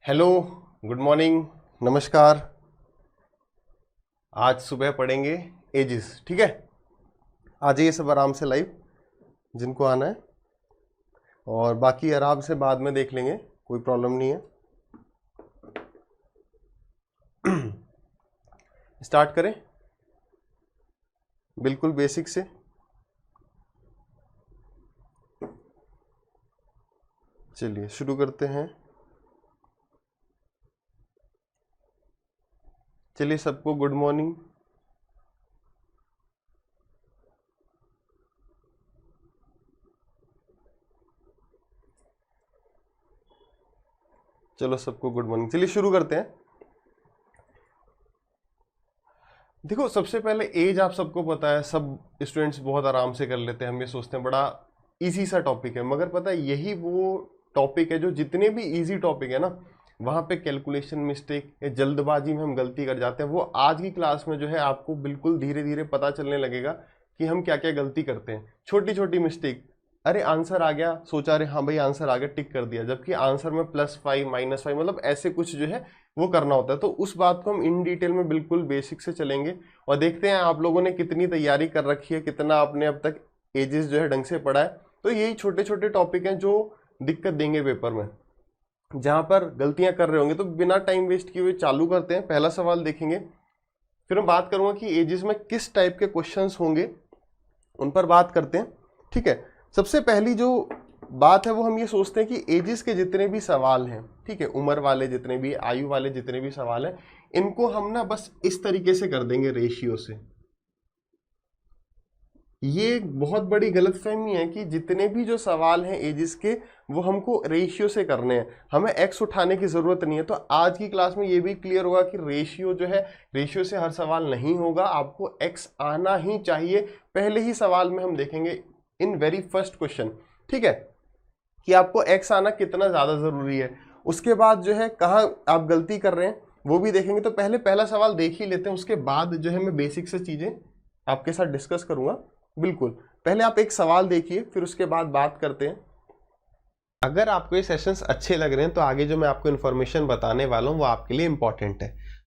Hello, good morning, नमस्कार। आज सुबह पढ़ेंगे एजिस, ठीक है। आ जाइए सब आराम से लाइव, जिनको आना है, और बाकी आराम से बाद में देख लेंगे, कोई प्रॉब्लम नहीं है। स्टार्ट करें बिल्कुल बेसिक से। चलिए शुरू करते हैं। चलिए सबको गुड मॉर्निंग। चलो सबको गुड मॉर्निंग। चलिए शुरू करते हैं। देखो, सबसे पहले एज आप सबको पता है, सब स्टूडेंट्स बहुत आराम से कर लेते हैं। हम ये सोचते हैं बड़ा इजी सा टॉपिक है, मगर पता है यही वो टॉपिक है जो जितने भी इजी टॉपिक है ना, वहाँ पे कैलकुलेशन मिस्टेक या जल्दबाजी में हम गलती कर जाते हैं। वो आज की क्लास में जो है आपको बिल्कुल धीरे धीरे पता चलने लगेगा कि हम क्या क्या गलती करते हैं। छोटी छोटी मिस्टेक, अरे आंसर आ गया, सोचा अरे हाँ भाई आंसर आ गया, टिक कर दिया, जबकि आंसर में +5 -5 मतलब ऐसे कुछ जो है वो करना होता है। तो उस बात को हम इन डिटेल में बिल्कुल बेसिक से चलेंगे और देखते हैं आप लोगों ने कितनी तैयारी कर रखी है, कितना आपने अब तक एजेस जो है ढंग से पढ़ा है। तो यही छोटे छोटे टॉपिक हैं जो दिक्कत देंगे पेपर में, जहां पर गलतियां कर रहे होंगे। तो बिना टाइम वेस्ट किए हुए चालू करते हैं। पहला सवाल देखेंगे, फिर मैं बात करूंगा कि एजेस में किस टाइप के क्वेश्चंस होंगे, उन पर बात करते हैं, ठीक है। सबसे पहली जो बात है वो हम ये सोचते हैं कि एजेस के जितने भी सवाल हैं, ठीक है, उम्र वाले जितने भी, आयु वाले जितने भी सवाल हैं, इनको हम ना बस इस तरीके से कर देंगे, रेशियो से। ये एक बहुत बड़ी गलतफहमी है कि जितने भी जो सवाल हैं एजिस के, वो हमको रेशियो से करने हैं, हमें एक्स उठाने की जरूरत नहीं है। तो आज की क्लास में ये भी क्लियर होगा कि रेशियो जो है, रेशियो से हर सवाल नहीं होगा, आपको एक्स आना ही चाहिए। पहले ही सवाल में हम देखेंगे इन वेरी फर्स्ट क्वेश्चन, ठीक है, कि आपको एक्स आना कितना ज्यादा जरूरी है। उसके बाद जो है कहाँ आप गलती कर रहे हैं वो भी देखेंगे। तो पहले पहला सवाल देख ही लेते हैं, उसके बाद जो है मैं बेसिक से चीजें आपके साथ डिस्कस करूंगा। बिल्कुल, पहले आप एक सवाल देखिए, फिर उसके बाद बात करते हैं। अगर आपको ये सेशंस अच्छे लग रहे हैं तो आगे जो मैं आपको इन्फॉर्मेशन बताने वाला हूँ वो आपके लिए इंपॉर्टेंट है।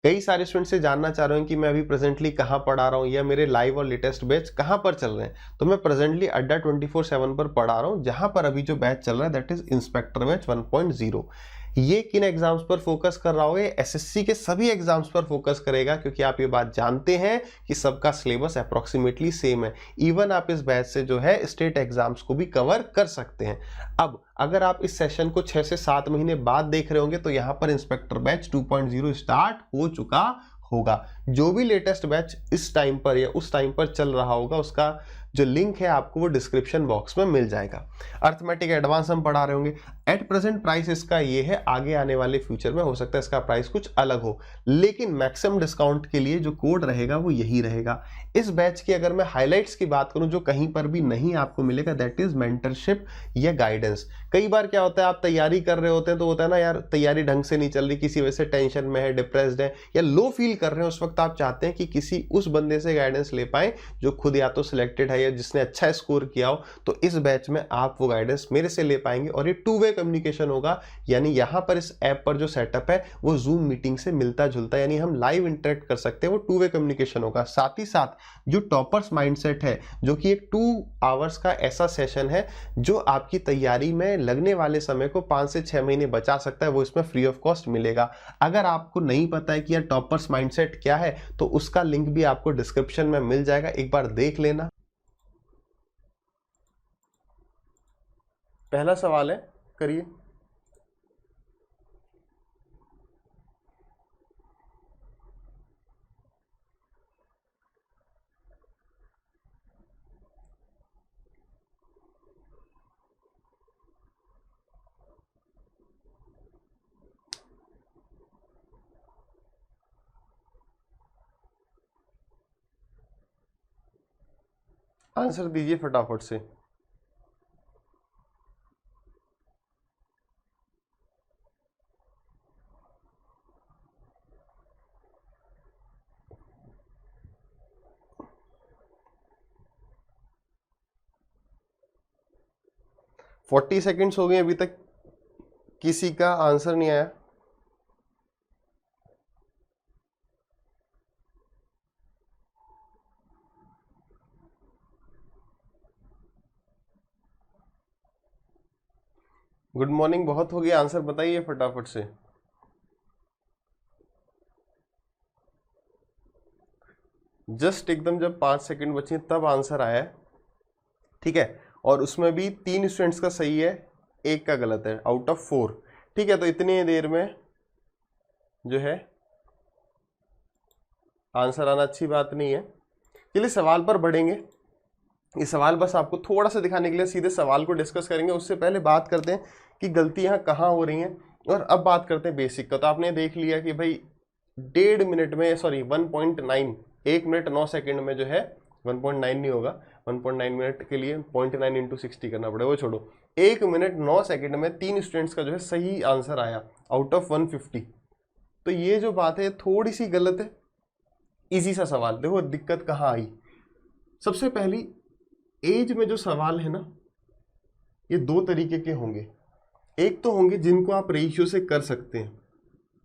कई सारे स्टूडेंट से जानना चाह रहे हैं कि मैं अभी प्रेजेंटली कहाँ पढ़ा रहा हूँ या मेरे लाइव और लेटेस्ट बैच कहाँ पर चल रहे हैं। तो मैं प्रेजेंटली अड्डा 24/7 पर पढ़ा रहा हूँ, जहां पर अभी जो बैच चल रहा है दैट इज इंस्पेक्टर बैच 1.0। ये किन एग्जाम्स पर फोकस कर रहा होगा? एसएससी के सभी एग्जाम्स पर फोकस करेगा, क्योंकि आप ये बात जानते हैं कि सबका सिलेबस अप्रोक्सीमेटली सेम है। इवन आप इस बैच से जो है स्टेट एग्जाम्स को भी कवर कर सकते हैं। अब अगर आप इस सेशन को 6 से 7 महीने बाद देख रहे होंगे तो यहां पर इंस्पेक्टर बैच 2.0 स्टार्ट हो चुका होगा। जो भी लेटेस्ट बैच इस टाइम पर या उस टाइम पर चल रहा होगा, उसका जो लिंक है आपको वो डिस्क्रिप्शन बॉक्स में मिल जाएगा। अर्थमेटिक एडवांस हम पढ़ा रहे होंगे। एट प्रेजेंट प्राइस इसका ये है, आगे आने वाले फ्यूचर में हो सकता है इसका प्राइस कुछ अलग हो, लेकिन मैक्सिमम डिस्काउंट के लिए जो कोड रहेगा वो यही रहेगा। इस बैच की अगर मैं हाइलाइट्स की बात करूं जो कहीं पर भी नहीं आपको मिलेगा, दैट इज मेंटरशिप या गाइडेंस। कई बार क्या होता है, आप तैयारी कर रहे होते हैं तो होता है ना यार, तैयारी ढंग से नहीं चल रही, किसी वजह से टेंशन में है, डिप्रेस्ड है या लो फील कर रहे हैं, उस वक्त आप चाहते हैं कि किसी उस बंदे से गाइडेंस ले पाए जो खुद या तो सिलेक्टेड है या जिसने अच्छा स्कोर किया हो। तो इस बैच में आप वो गाइडेंस मेरे से ले पाएंगे और ये 2 वे कम्युनिकेशन होगा। यानी यहां पर इस ऐप पर जो सेटअप है वो जूम मीटिंग से मिलता जुलता है, यानी हम लाइव इंटरेक्ट कर सकते हैं, वो 2 वे कम्युनिकेशन होगा। साथ ही साथ जो टॉपर्स माइंडसेट है, जो कि एक 2 आवर्स का ऐसा सेशन है जो आपकी तैयारी में लगने वाले समय को 5 से 6 महीने बचा सकता है, वो इसमें फ्री ऑफ कॉस्ट मिलेगा। अगर आपको नहीं पता है कि यार टॉपर्स माइंडसेट क्या है, तो उसका लिंक भी आपको डिस्क्रिप्शन में मिल जाएगा, एक बार देख लेना। पहला सवाल है, करिए। आंसर दीजिए फटाफट से। फोर्टी सेकेंड्स हो गए, अभी तक किसी का आंसर नहीं आया। गुड मॉर्निंग, बहुत हो गया, आंसर बताइए फटाफट से। जस्ट एकदम जब 5 सेकंड बचे तब आंसर आया है, ठीक है। और उसमें भी 3 स्टूडेंट्स का सही है, 1 का गलत है आउट ऑफ 4, ठीक है। तो इतनी देर में जो है आंसर आना अच्छी बात नहीं है। चलिए सवाल पर बढ़ेंगे। ये सवाल बस आपको थोड़ा सा दिखाने के लिए, सीधे सवाल को डिस्कस करेंगे। उससे पहले बात करते हैं कि गलती यहाँ कहाँ हो रही हैं, और अब बात करते हैं बेसिक का। तो आपने देख लिया कि भाई 1.5 मिनट में, सॉरी 1.9, 1 मिनट 9 सेकंड में जो है 1.9 नहीं होगा, 1.9 मिनट के लिए 0.9 इंटू 60 करना पड़ेगा, वो छोड़ो। 1 मिनट 9 सेकंड में 3 स्टूडेंट्स का जो है सही आंसर आया आउट ऑफ 150। तो ये जो बात है थोड़ी सी गलत है। इजी सा सवाल, देखो दिक्कत कहाँ आई। सबसे पहली एज में जो सवाल है ना, ये 2 तरीके के होंगे। एक तो होंगे जिनको आप रेशियो से कर सकते हैं,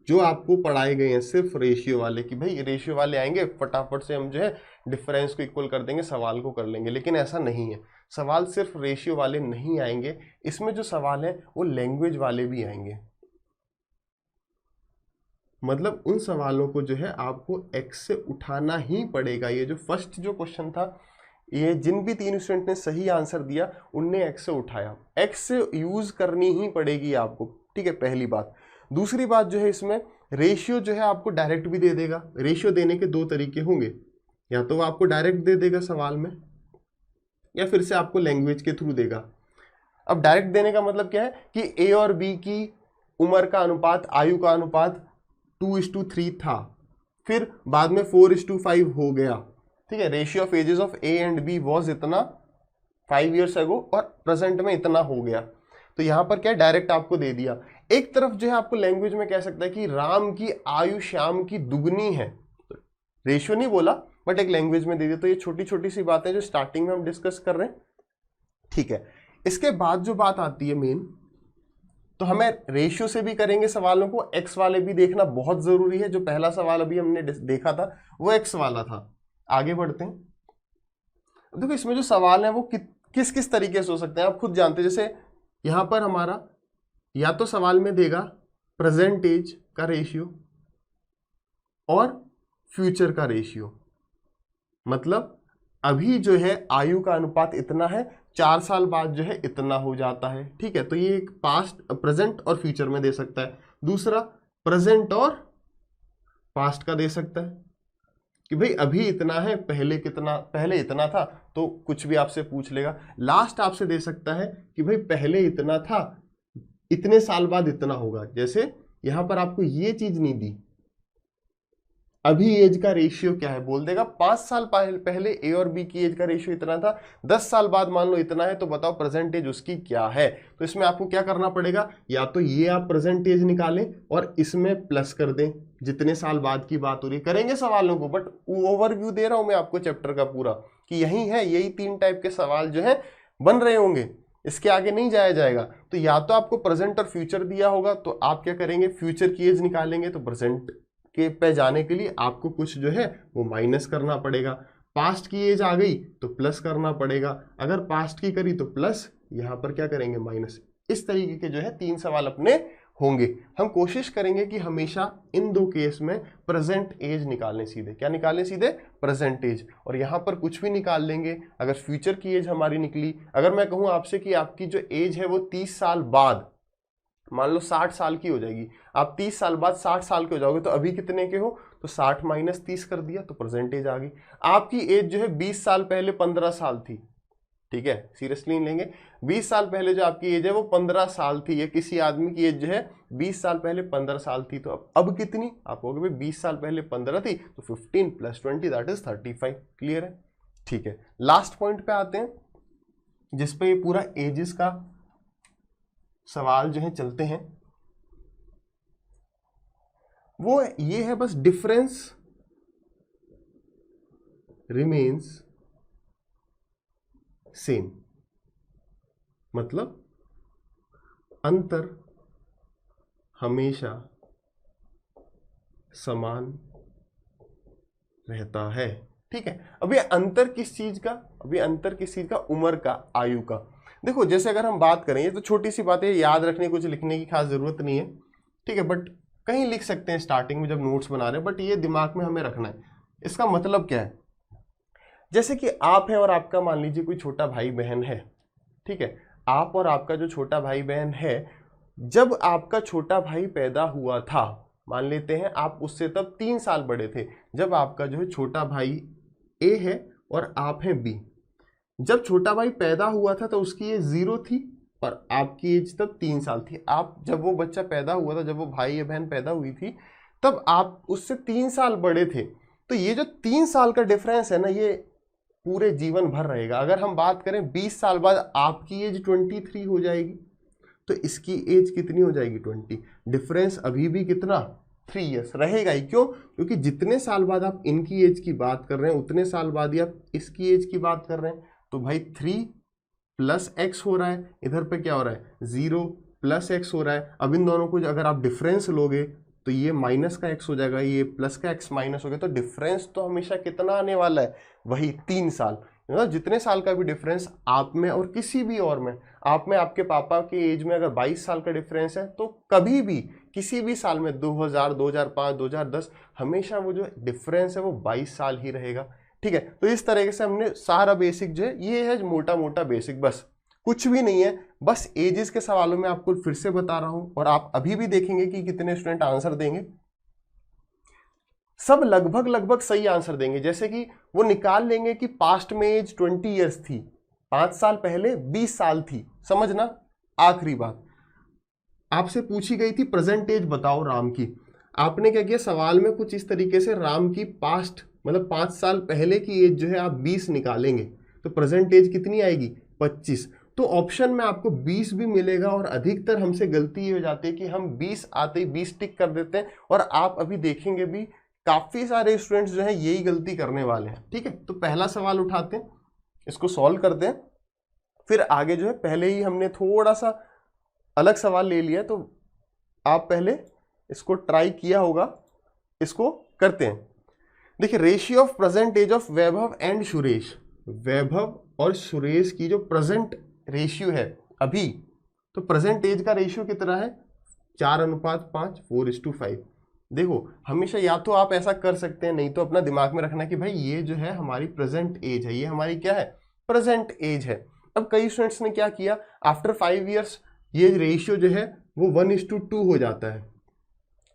जो आपको पढ़ाए गए हैं सिर्फ रेशियो वाले, कि भाई रेशियो वाले आएंगे फटाफट से हम जो है डिफरेंस को इक्वल कर देंगे, सवाल को कर लेंगे। लेकिन ऐसा नहीं है, सवाल सिर्फ रेशियो वाले नहीं आएंगे। इसमें जो सवाल है वो लैंग्वेज वाले भी आएंगे। मतलब उन सवालों को जो है आपको एक्स से उठाना ही पड़ेगा। ये जो फर्स्ट जो क्वेश्चन था, ये जिन भी 3 स्टूडेंट ने सही आंसर दिया उनने एक्स से उठाया, एक्स से यूज करनी ही पड़ेगी आपको, ठीक है, पहली बात। दूसरी बात जो है, इसमें रेशियो जो है आपको डायरेक्ट भी दे देगा। रेशियो देने के 2 तरीके होंगे, या तो वो आपको डायरेक्ट दे देगा सवाल में, या फिर से आपको लैंग्वेज के थ्रू देगा। अब डायरेक्ट देने का मतलब क्या है कि ए और बी की उम्र का अनुपात, आयु का अनुपात 2:3 था, फिर बाद में 4:5 हो गया, ठीक है। Ratio of ages of A and B was इतना 5 years ago, और प्रेजेंट में इतना हो गया। तो यहां पर क्या डायरेक्ट आपको दे दिया। एक तरफ जो है आपको लैंग्वेज में कह सकता है कि राम की आयु श्याम की दुगनी है, रेशियो नहीं बोला बट एक लैंग्वेज में दे दिया। तो ये छोटी छोटी सी बातें जो स्टार्टिंग में हम डिस्कस कर रहे हैं, ठीक है। इसके बाद जो बात आती है मेन, तो हमें रेशियो से भी करेंगे सवालों को, एक्स वाले भी देखना बहुत जरूरी है। जो पहला सवाल अभी हमने देखा था वो एक्स वाला था। आगे बढ़ते हैं। देखो इसमें जो सवाल है वो किस किस तरीके से हो सकते हैं, आप खुद जानते हैं। जैसे यहां पर हमारा या तो सवाल में देगा प्रेजेंट एज का रेशियो और फ्यूचर का रेशियो, मतलब अभी जो है आयु का अनुपात इतना है, 4 साल बाद जो है इतना हो जाता है, ठीक है। तो ये एक पास्ट, प्रेजेंट और फ्यूचर में दे सकता है। दूसरा प्रेजेंट और पास्ट का दे सकता है कि भाई अभी इतना है, पहले कितना, पहले इतना था, तो कुछ भी आपसे पूछ लेगा। लास्ट आपसे दे सकता है कि भाई पहले इतना था, इतने साल बाद इतना होगा। जैसे यहां पर आपको ये चीज नहीं दी, अभी एज का रेशियो क्या है, बोल देगा 5 साल पहले ए और बी की एज का रेशियो इतना था, 10 साल बाद मान लो इतना है, तो बताओ प्रेजेंट एज उसकी क्या है। तो इसमें आपको क्या करना पड़ेगा, या तो ये आप प्रेजेंट एज निकालें और इसमें प्लस कर दें, जितने साल बाद की बात हो रही। करेंगे सवालों को, बट ओवरव्यू दे रहा हूं मैं आपको चैप्टर का पूरा, कि यही है, यही 3 टाइप के सवाल जो है बन रहे होंगे, इसके आगे नहीं जाया जाएगा। तो या तो आपको प्रेजेंट और फ्यूचर दिया होगा, तो आप क्या करेंगे, फ्यूचर की एज निकालेंगे, तो प्रेजेंट के पे जाने के लिए आपको कुछ जो है वो माइनस करना पड़ेगा। पास्ट की एज आ गई तो प्लस करना पड़ेगा, अगर पास्ट की करी तो प्लस, यहां पर क्या करेंगे माइनस। इस तरीके के जो है 3 सवाल अपने होंगे। हम कोशिश करेंगे कि हमेशा इन 2 केस में प्रेजेंट एज निकालें, सीधे क्या निकालें, सीधे प्रेजेंट एज। और यहां पर कुछ भी निकाल लेंगे। अगर फ्यूचर की एज हमारी निकली, अगर मैं कहूं आपसे कि आपकी जो एज है वो 30 साल बाद, मान लो 60 साल की हो जाएगी, आप 30 साल बाद 60 साल के हो जाओगे, तो अभी कितने के हो, तो 60 माइनस 30 कर दिया, तो परसेंटेज आ गई। आपकी एज जो है 20 साल पहले 15 साल थी, ठीक है, सीरियसली नहीं लेंगे। 20 साल पहले जो आपकी एज है वो 15 साल थी, या किसी आदमी की एज जो है 20 साल पहले 15 साल थी, तो अब कितनी, आप कहोगे भाई 20 साल पहले 15 थी, तो 15 + 20 दैट इज 35। क्लियर है, ठीक है। लास्ट पॉइंट पे आते हैं, जिसपे ये पूरा एजेस का सवाल जो है चलते हैं, वो ये है बस, डिफरेंस रिमेन्स सेम, मतलब अंतर हमेशा समान रहता है, ठीक है। अभी अंतर किस चीज का, अभी अंतर किस चीज का, उम्र का, आयु का। देखो जैसे अगर हम बात करें, ये तो छोटी सी बात है, याद रखने कुछ लिखने की खास जरूरत नहीं है, ठीक है, बट कहीं लिख सकते हैं स्टार्टिंग में जब नोट्स बना रहे हैं, बट ये दिमाग में हमें रखना है। इसका मतलब क्या है, जैसे कि आप हैं और आपका मान लीजिए कोई छोटा भाई बहन है, ठीक है, आप और आपका जो छोटा भाई बहन है, जब आपका छोटा भाई पैदा हुआ था, मान लेते हैं आप उससे तब 3 साल बड़े थे, जब आपका जो है छोटा भाई ए है और आप हैं बी, जब छोटा भाई पैदा हुआ था तो उसकी एज 0 थी और आपकी एज तब 3 साल थी। आप जब वो बच्चा पैदा हुआ था, जब वो भाई या बहन पैदा हुई थी, तब आप उससे 3 साल बड़े थे। तो ये जो 3 साल का डिफरेंस है ना, ये पूरे जीवन भर रहेगा। अगर हम बात करें 20 साल बाद आपकी एज 23 हो जाएगी, तो इसकी एज कितनी हो जाएगी 20। डिफरेंस अभी भी कितना 3 ईयर्स रहेगा ही। क्यों? क्योंकि जितने साल बाद आप इनकी एज की बात कर रहे हैं उतने साल बाद ही आप इसकी एज की बात कर रहे हैं। तो भाई 3 + x हो रहा है, इधर पे क्या हो रहा है 0 + x हो रहा है। अब इन दोनों को अगर आप डिफरेंस लोगे तो ये माइनस का x हो जाएगा, ये प्लस का x माइनस हो गया, तो डिफरेंस तो हमेशा कितना आने वाला है, वही 3 साल। मतलब जितने साल का भी डिफरेंस आप में और किसी भी और में, आप में आपके पापा की एज में अगर 22 साल का डिफरेंस है, तो कभी भी किसी भी साल में 2000, 2005, 2010 हमेशा वो जो डिफरेंस है वो 22 साल ही रहेगा। ठीक है, तो इस तरीके से हमने सारा बेसिक जो है, ये है मोटा मोटा बेसिक, बस कुछ भी नहीं है। बस एजेस के सवालों में आपको फिर से बता रहा हूं, और आप अभी भी देखेंगे कि कितने स्टूडेंट आंसर देंगे। सब लगभग लगभग सही आंसर देंगे। जैसे कि वो निकाल लेंगे कि पास्ट में एज 20 ईयर्स थी, 5 साल पहले 20 साल थी। समझना, आखिरी बात आपसे पूछी गई थी प्रेजेंट एज बताओ राम की। आपने क्या किया, सवाल में कुछ इस तरीके से राम की पास्ट मतलब 5 साल पहले की एज जो है आप 20 निकालेंगे, तो प्रेजेंट एज कितनी आएगी 25। तो ऑप्शन में आपको 20 भी मिलेगा, और अधिकतर हमसे गलती ये हो जाती है कि हम 20 आते ही 20 टिक कर देते हैं, और आप अभी देखेंगे भी काफी सारे स्टूडेंट्स जो है यही गलती करने वाले हैं। ठीक है, तो पहला सवाल उठाते हैं, इसको सॉल्व करते हैं, फिर आगे जो है, पहले ही हमने थोड़ा सा अलग सवाल ले लिया, तो आप पहले इसको ट्राई किया होगा, इसको करते हैं। देखिए, ratio of present age of Vaibhav and Suresh, Vaibhav और सुरेश की जो प्रेजेंट रेशियो है अभी, तो प्रेजेंट एज का रेशियो कितना है 4:5, 4:5। देखो, हमेशा या तो आप ऐसा कर सकते हैं, नहीं तो अपना दिमाग में रखना कि भाई ये जो है हमारी प्रेजेंट एज है, ये हमारी क्या है प्रेजेंट एज है। अब कई स्टूडेंट्स ने क्या किया, आफ्टर 5 ईयर्स ये रेशियो जो है वो 1:2 हो जाता है।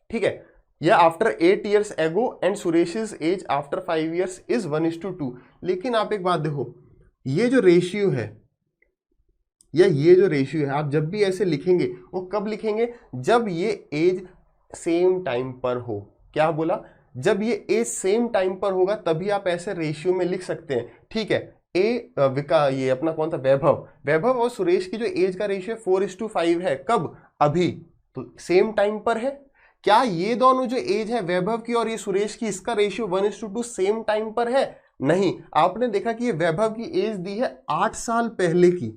ठीक है, या after 8 years ago and Suresh's age after 5 years is 1:2। लेकिन आप एक बात देखो, ये जो रेशियो है या ये जो रेशियो है, आप जब भी ऐसे लिखेंगे वो कब लिखेंगे, जब ये एज सेम टाइम पर हो। क्या बोला, जब ये एज सेम टाइम पर होगा तभी आप ऐसे रेशियो में लिख सकते हैं। ठीक है, ये अपना कौन था वैभव और सुरेश की जो एज का रेशियो 4:5 है, कब, अभी, तो सेम टाइम पर है। क्या ये दोनों जो एज है वैभव की और ये सुरेश की, इसका रेशियो 1:2 सेम टाइम पर है? नहीं। आपने देखा कि ये वैभव की एज दी है 8 साल पहले की,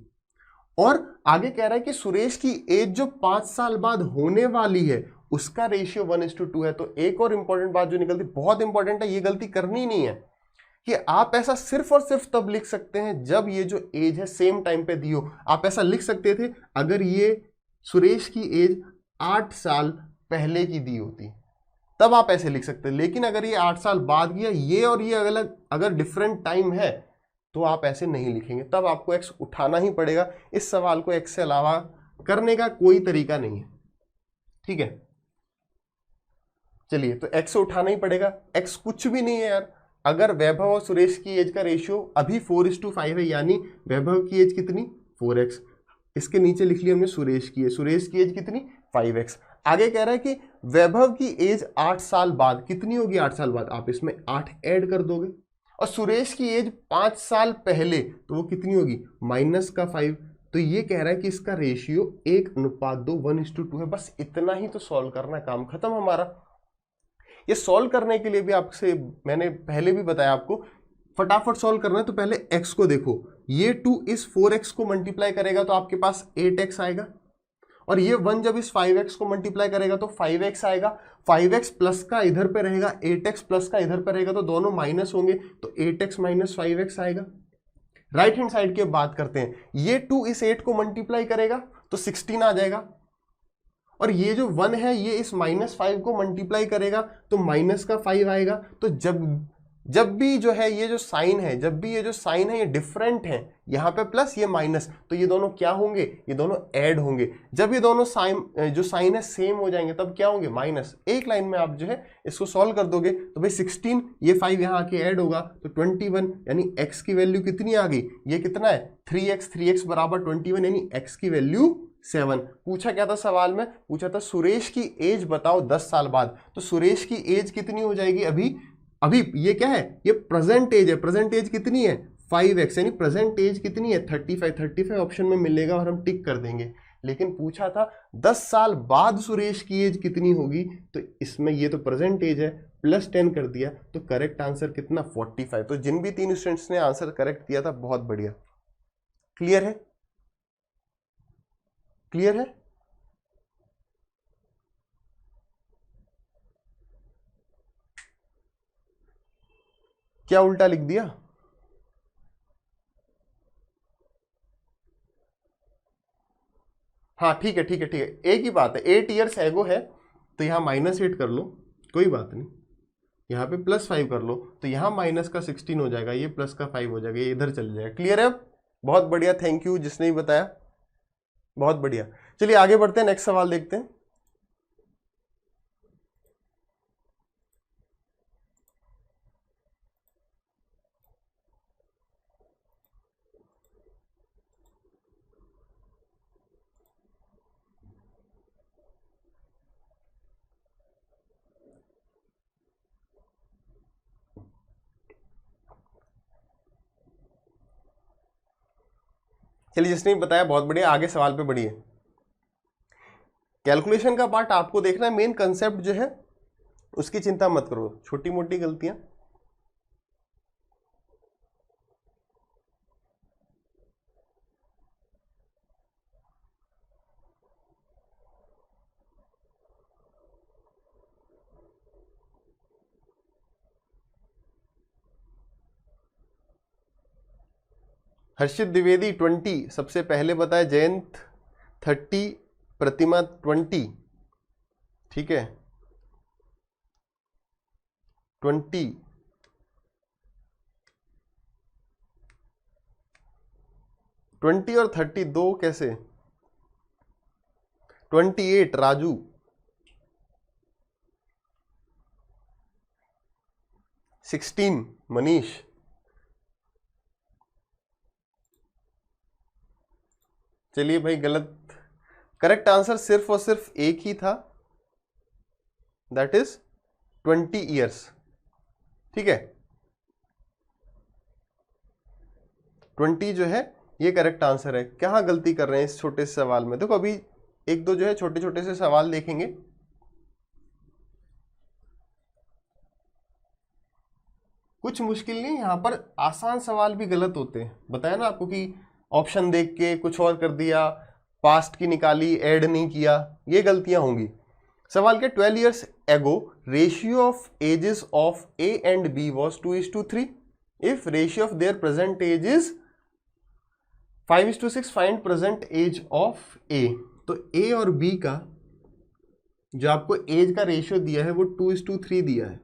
और आगे कह रहा है कि सुरेश की एज जो 5 साल बाद होने वाली है उसका रेशियो 1:2 है। तो एक और इंपॉर्टेंट बात जो निकलती, बहुत इंपॉर्टेंट है, ये गलती करनी नहीं है, कि आप ऐसा सिर्फ और सिर्फ तब लिख सकते हैं जब ये जो एज है सेम टाइम पे दी हो। आप ऐसा लिख सकते थे अगर ये सुरेश की एज 8 साल पहले की दी होती, तब आप ऐसे लिख सकते हैं। लेकिन अगर ये 8 साल बाद की है, ये और ये अलग अगर डिफरेंट टाइम है, तो आप ऐसे नहीं लिखेंगे, तब आपको एक्स उठाना ही पड़ेगा। इस सवाल को एक्स से अलावा करने का कोई तरीका नहीं है। ठीक है, चलिए, तो एक्स उठाना ही पड़ेगा। एक्स कुछ भी नहीं है यार, अगर वैभव और सुरेश की एज का रेशियो अभी 4:5 है, यानी वैभव की एज कितनी 4x, इसके नीचे लिख लिया हमने सुरेश की एज, सुरेश की एज कितनी 5x। आगे कह रहा है कि वैभव की एज 8 साल बाद कितनी होगी, 8 साल बाद आप इसमें 8 ऐड कर दोगे, और सुरेश की एज 5 साल पहले, तो वो कितनी होगी -5। तो ये कह रहा है कि इसका रेशियो 1:2 1:2 है। बस इतना ही तो सॉल्व करना, काम खत्म हमारा। ये सॉल्व करने के लिए भी आपसे मैंने पहले भी बताया, आपको फटाफट सॉल्व करना है तो पहले x को देखो, ये 2 इस 4x को मल्टीप्लाई करेगा तो आपके पास 8x आएगा, और ये 1 जब इस 5x को मल्टीप्लाई करेगा तो 5x आएगा। 5x प्लस का इधर पे रहेगा, 8x प्लस का इधर पे रहेगा, तो दोनों माइनस होंगे, तो 8x - 5x आएगा। राइट हैंड साइड की बात करते हैं, ये 2 इस 8 को मल्टीप्लाई करेगा तो 16 आ जाएगा, और ये जो 1 है ये इस -5 को मल्टीप्लाई करेगा तो माइनस का 5 आएगा। तो जब भी जो है ये जो साइन है, जब भी ये जो साइन है ये डिफरेंट है, यहां पे प्लस ये माइनस, तो ये दोनों क्या होंगे, ये दोनों ऐड होंगे। जब ये दोनों साइन जो साइन है सेम हो जाएंगे तब क्या होंगे, माइनस। एक लाइन में आप जो है इसको सॉल्व कर दोगे तो भाई 16 ये 5 यहाँ आके ऐड होगा तो 21, यानी x की वैल्यू कितनी आ गई, ये कितना है 3x बराबर 21, यानी x की वैल्यू 7। पूछा क्या था सवाल में, पूछा था सुरेश की एज बताओ 10 साल बाद, तो सुरेश की एज कितनी हो जाएगी, अभी ये क्या है, ये प्रेजेंट एज है, प्रेजेंट एज कितनी है 5x, यानी प्रेजेंट एज कितनी है 35 ऑप्शन में मिलेगा और हम टिक कर देंगे। लेकिन पूछा था 10 साल बाद सुरेश की एज कितनी होगी, तो इसमें ये तो प्रेजेंट एज है, +10 कर दिया तो करेक्ट आंसर कितना 45। तो जिन भी 3 स्टूडेंट्स ने आंसर करेक्ट किया था बहुत बढ़िया। क्लियर है, क्लियर है। क्या उल्टा लिख दिया, हाँ ठीक है ठीक है ठीक है, एक ही बात है, 8 ईयर्स एगो है तो यहाँ -8 कर लो, कोई बात नहीं, यहाँ पे +5 कर लो तो यहाँ माइनस का 16 हो जाएगा, ये प्लस का 5 हो जाएगा, ये इधर चल जाएगा। क्लियर है, बहुत बढ़िया, थैंक यू जिसने भी बताया, बहुत बढ़िया। चलिए आगे बढ़ते हैं, नेक्स्ट सवाल देखते हैं। चलिए जिसने भी बताया बहुत बढ़िया, आगे सवाल पे बढ़िए। कैलकुलेशन का पार्ट आपको देखना है, मेन कंसेप्ट जो है उसकी चिंता मत करो, छोटी मोटी गलतियां हर्षित द्विवेदी 20 सबसे पहले बताया, जयंत 30, प्रतिमा 20, ठीक है 20, और 32 कैसे, 28 राजू, 16 मनीष, चलिए भाई गलत, करेक्ट आंसर सिर्फ और सिर्फ एक ही था, दैट इज 20 ईयर्स, ठीक है 20 जो है ये करेक्ट आंसर है। कहाँ गलती कर रहे हैं इस छोटे से सवाल में, देखो अभी एक दो जो है छोटे छोटे से सवाल देखेंगे। कुछ मुश्किल नहीं, यहाँ पर आसान सवाल भी गलत होते हैं, बताया ना आपको कि ऑप्शन देख के कुछ और कर दिया, पास्ट की निकाली, ऐड नहीं किया, ये गलतियां होंगी। सवाल के 12 years ago ratio of ages of A and B was 2:3, if ratio of their present age is 5:6, find present age of A. तो ए और बी का जो आपको एज का रेशियो दिया है वो 2:3 दिया है,